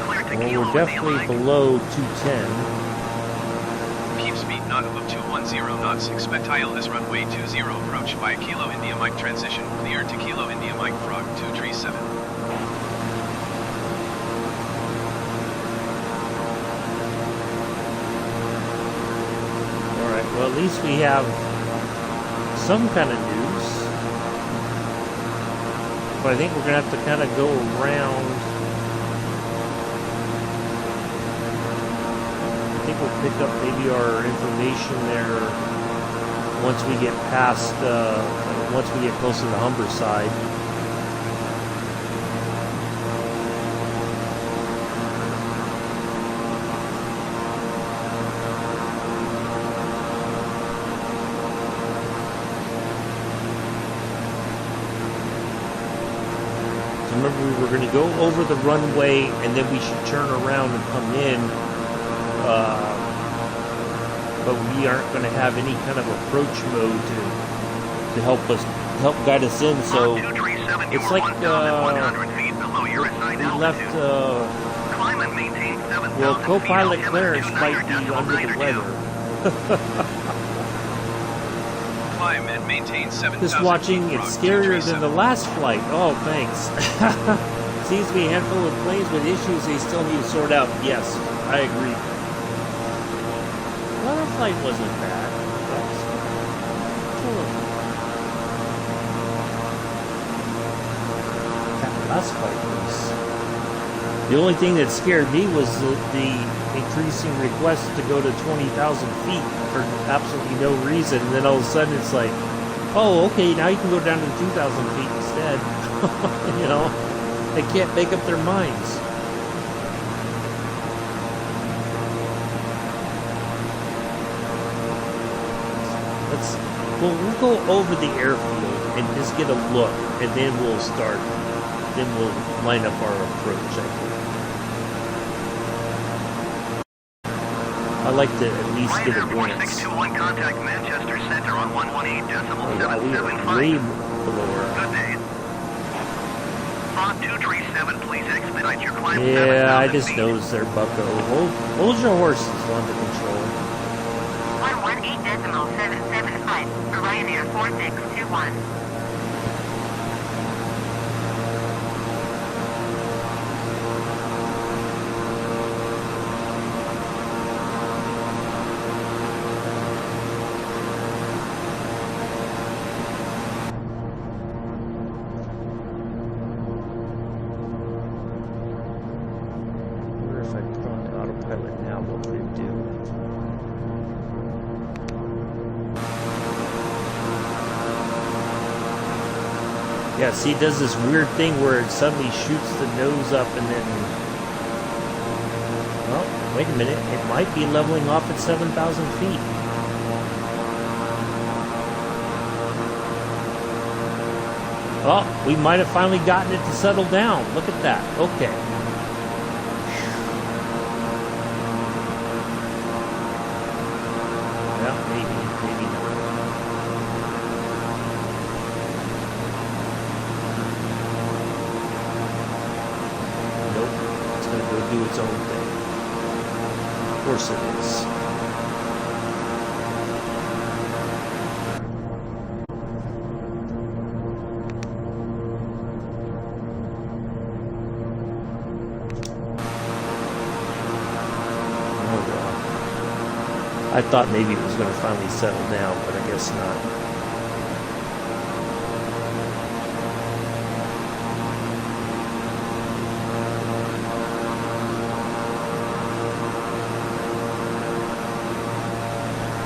Clear to Well, Kilo we're definitely India Mike. below 210. Keep speed not above 210 knots. Expect ILS runway 20 approach by Kilo India Mike transition. Clear to Kilo India Mike, Frog 237. Alright, well at least we have some kind of news. But I think we're going to have to kind of go around. I think we'll pick up maybe our information there once we get past, once we get closer to Humberside. Remember, we were going to go over the runway and then we should turn around and come in, but we aren't going to have any kind of approach mode to help guide us in. So it's like we left. Well, co-pilot Clarence might be under the weather. Climb and maintain 7,000 Just watching, feet, it's Frog scarier 237. than the last flight. Oh, thanks. Seems to be a handful of planes with issues they still need to sort out. Yes, I agree. Well, that flight wasn't bad. That last flight was... The only thing that scared me was the increasing request to go to 20,000 feet for absolutely no reason, and then all of a sudden it's like, oh, okay, now you can go down to 2,000 feet instead. You know, they can't make up their minds. Well, we'll go over the airfield and just get a look, and then we'll start. Then we'll line up our approach, I think. I like to at least get a glance. 4621, contact Manchester Center on 118.775. Way below her. Good day. Fog 237, please expedite your climb. Yeah, I 7,000 just feet. noticed there, Bucko. Hold your horses under control. 118.775 for Ryanair 4621. I wonder if I put on the autopilot now, what would it do? Yeah, see, it does this weird thing where it suddenly shoots the nose up and then... Well, wait a minute. It might be leveling off at 7,000 feet. Oh, we might have finally gotten it to settle down. Look at that. Okay. Well, maybe not. Nope. It's going to go do its own thing. Of course it is. Oh, well. I thought maybe it was going to finally settle down, but I guess not.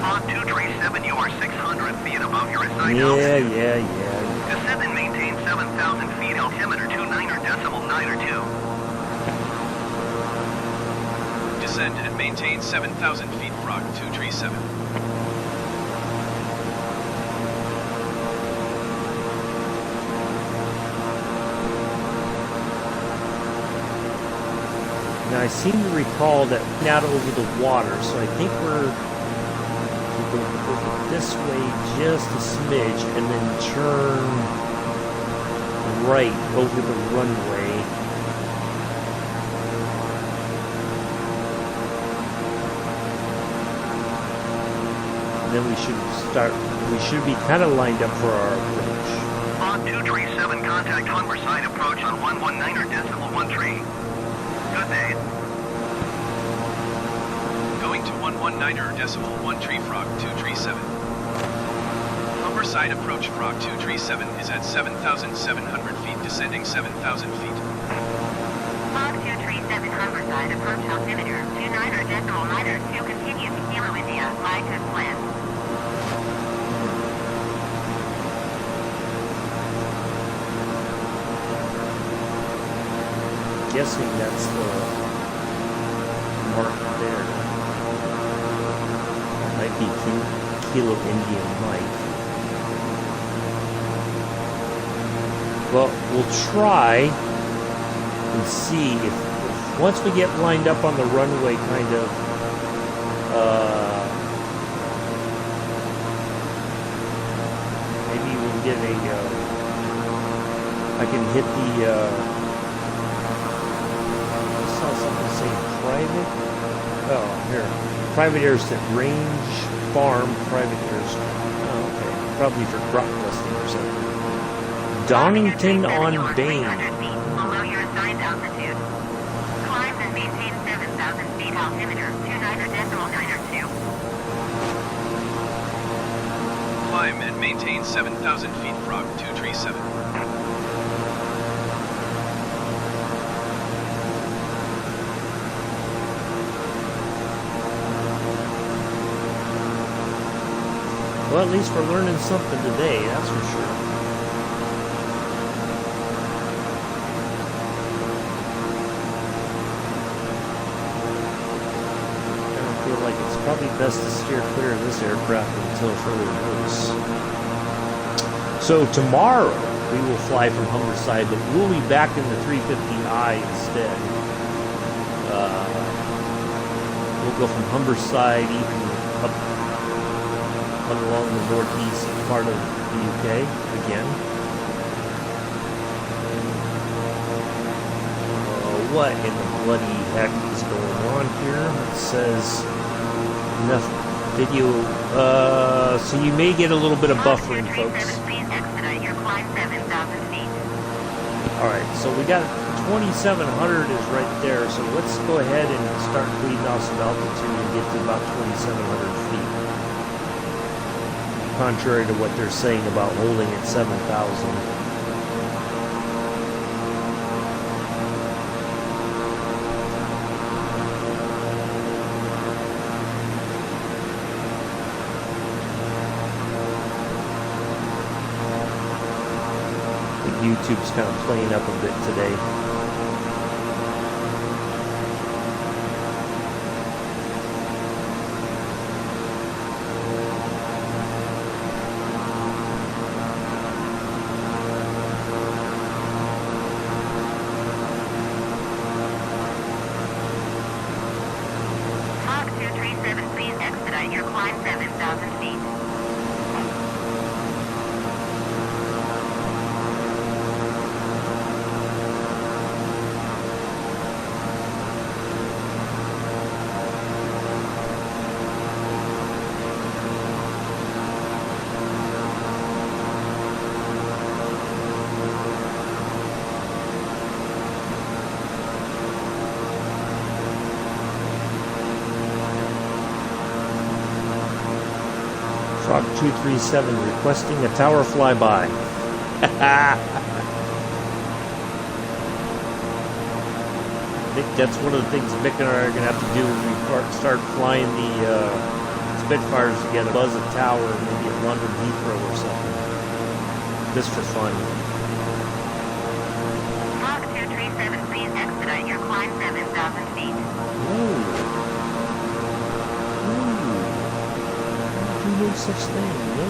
Fog 237, you are 600 feet above your assigned Yeah. Descend and maintain 7,000 feet, altimeter 29.9 Descend and maintain 7,000 feet, Frog 237. Now I seem to recall that we're out over the water, so I think we're going over this way just a smidge and then turn right over the runway. And then we should be kind of lined up for our approach. Fog 237, contact Humberside approach on 119.13. Good day. Going to 119.13 Frog 237. Humberside approach Frog 237 is at 7,700 feet, descending 7,000 feet. Fog 237 Humberside approach altimeter 29.9 continue to Kilo India, flight as planned. Guessing that's the mark there. Might be Kilo Indian Mike. Well, we'll try and see if once we get lined up on the runway, kind of, maybe we'll get I can hit the, something saying private. Oh, here. Private airstrip. Range Farm Private airstrip. Oh, okay. Probably for crop dusting or something. Donington on Bane. 300 feet below your assigned altitude. Climb and maintain 7,000 feet altimeter 29.902. Climb and maintain 7,000 feet, Frog 237. Well, at least we're learning something today, that's for sure. I don't feel like it's probably best to steer clear of this aircraft until further notice. So tomorrow we will fly from Humberside, but we'll be back in the 350i instead. We'll go from Humberside even up along the northeast part of the UK again. What in the bloody heck is going on here? It says enough video. So you may get a little bit of buffering, folks. Alright, so we got 2700 is right there, so let's go ahead and start bleeding off some altitude and get to about 2700 feet. Contrary to what they're saying about holding at 7,000. YouTube's kind of playing up a bit today. Hawk 237, please expedite your climb 7,000 feet. Frog 237 requesting a tower flyby. I think that's one of the things Mick and I are going to have to do when we start flying the Spitfires together. Buzz a tower, maybe at London Heathrow or something. Just for fun. Hawk 237, please expedite your climb 7,000 feet. Whoa. No such thing, no.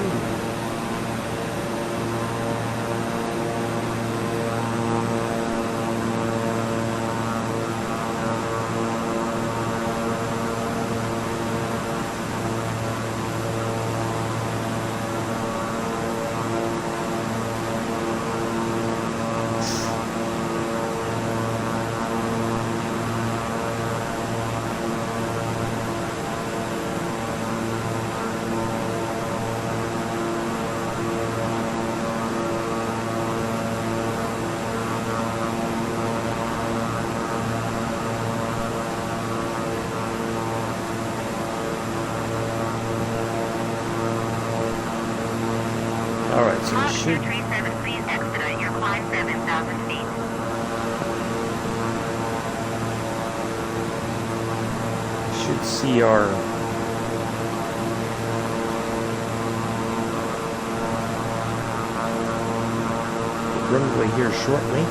Alright, so we Hawk should... 237, please expedite your climb 7,000 feet. should see our runway here shortly.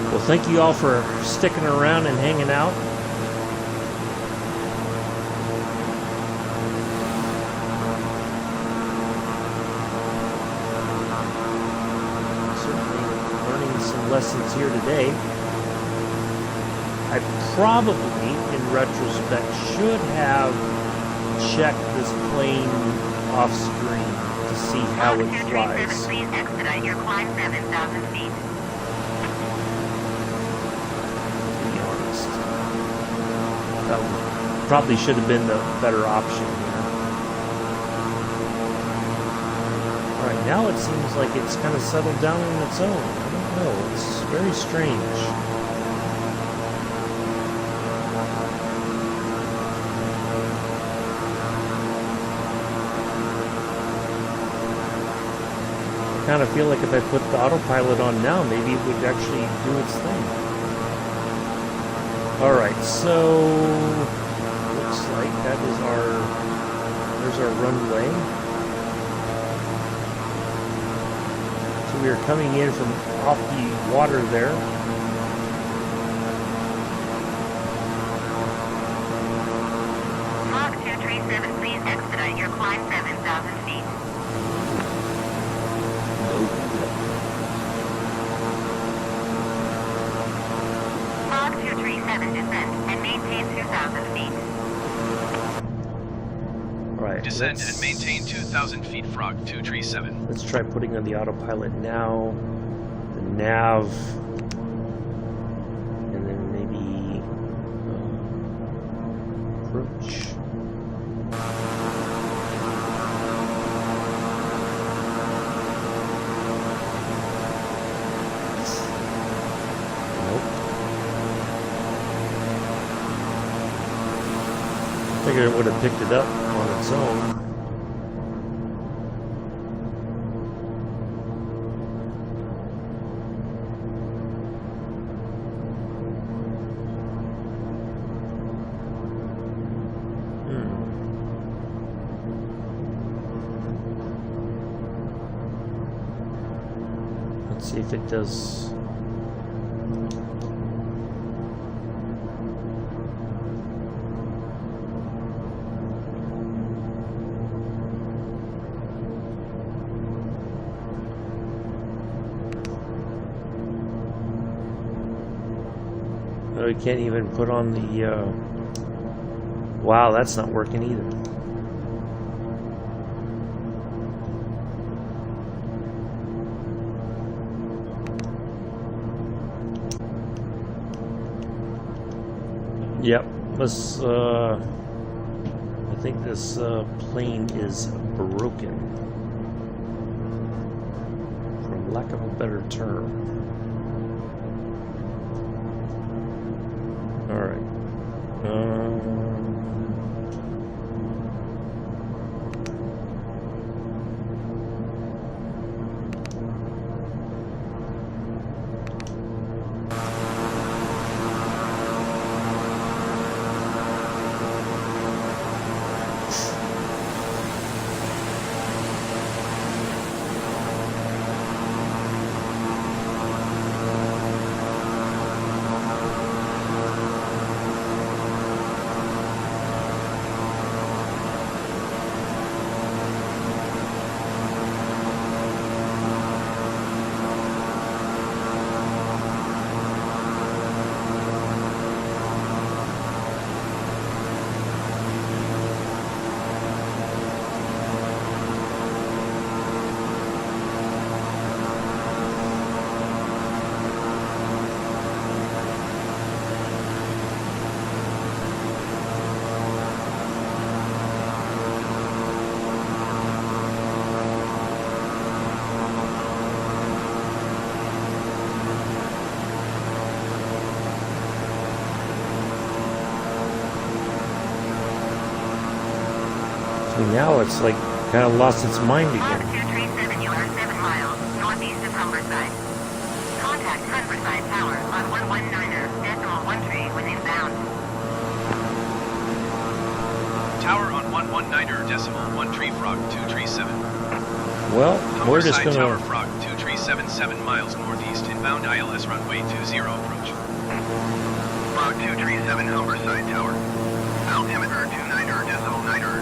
Well, thank you all for sticking around and hanging out. Certainly learning some lessons here today. I probably, in retrospect, should have checked this plane off screen to see how it flies. Please expedite your climb 7,000 feet. Probably should have been the better option here. Alright, now it seems like it's kind of settled down on its own. I don't know, it's very strange. I kind of feel like if I put the autopilot on now, maybe it would actually do its thing. Alright, so looks like that is there's our runway. we are coming in from off the water there. Mach 237, please expedite your climb 7,000 feet. Mach 237, descend and maintain 2,000 feet. Right. Descend and maintain 2,000 feet, Frog 237. Let's try putting on the autopilot now. The nav. And then maybe approach. Nope. I figured it would have picked it up on its own. Let's see if it does. We can't even put on the wow, that's not working either. Yep, this I think this plane is broken, for lack of a better term. All right. Now it's like kind of lost its mind Mach again. 237, you are 7 miles northeast of Humberside. Contact Humberside Tower on 119.13 when inbound. Tower on 119.13 Frog 237. Well, we're just Humberside Tower gonna. Frog 237, 7 miles northeast, inbound ILS runway 20 approach. Frog 237 Humberside Tower. Altimeter 29.9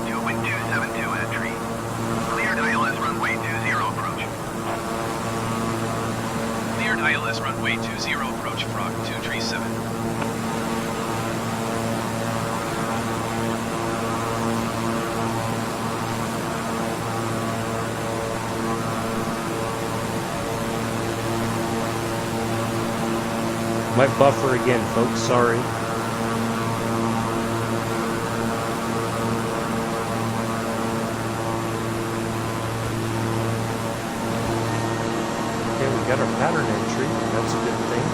2.272 at tree. Cleared ILS runway 20 approach. Cleared ILS runway 20 approach, Frog 237. Might buffer again, folks. Sorry. Okay, we got our pattern entry. That's a good thing.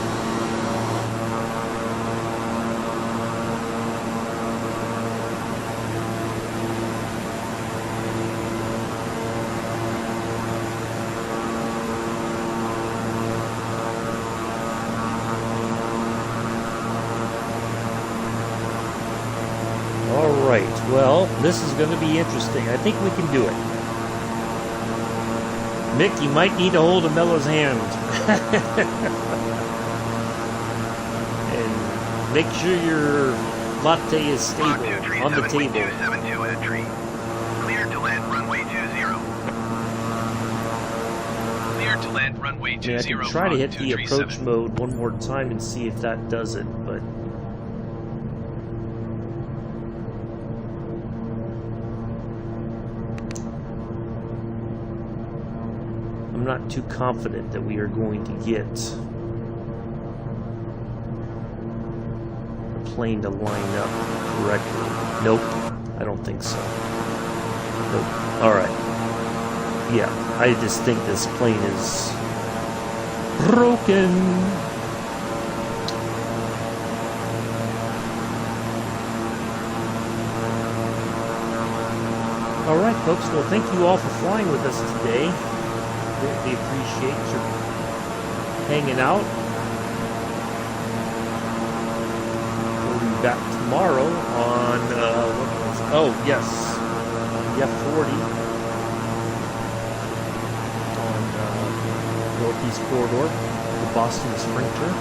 All right. Well, this is going to be interesting. I think we can do it. Mick, you might need to hold a Mello's hand. And make sure your latte is stable on the table. 272 at a tree. Clear to land runway 20. Clear to land runway 20. I can try to hit the approach 237. mode one more time and see if that does it, but I'm not too confident that we are going to get the plane to line up correctly. Nope, I don't think so. Nope. Alright. Yeah, I just think this plane is broken. Alright, folks, well, thank you all for flying with us today. Greatly appreciate your hanging out. We'll be back tomorrow on, oh, yes, the F40 on Northeast Corridor, the Boston Sprinter.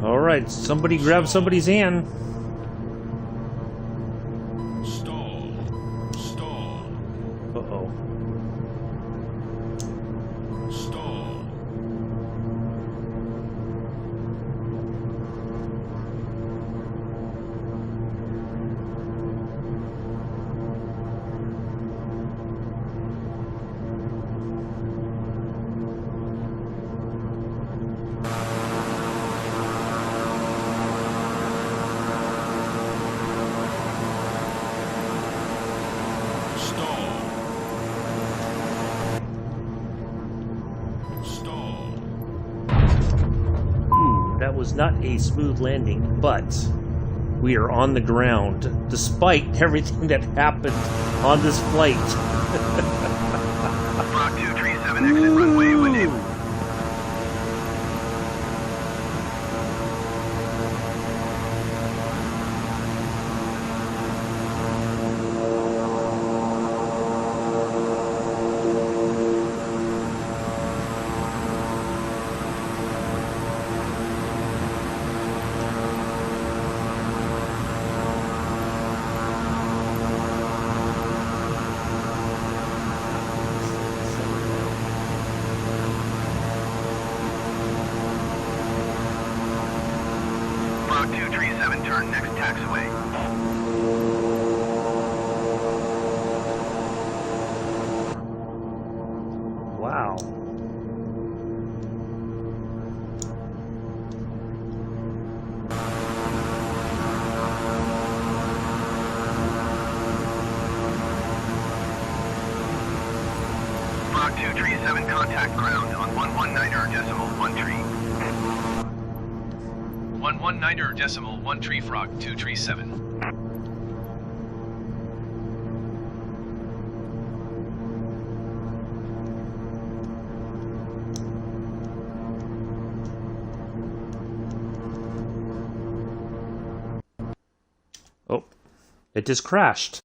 Alright, somebody grab somebody's hand. Stall. Stall. Uh-oh. Stall. That was not a smooth landing, but we are on the ground, despite everything that happened on this flight. Block 237, exit runway when able. Block 237, turn next taxiway. Wow. Block 237, contact ground on 119.13. 119.1 tree frog 237. Oh, it just crashed.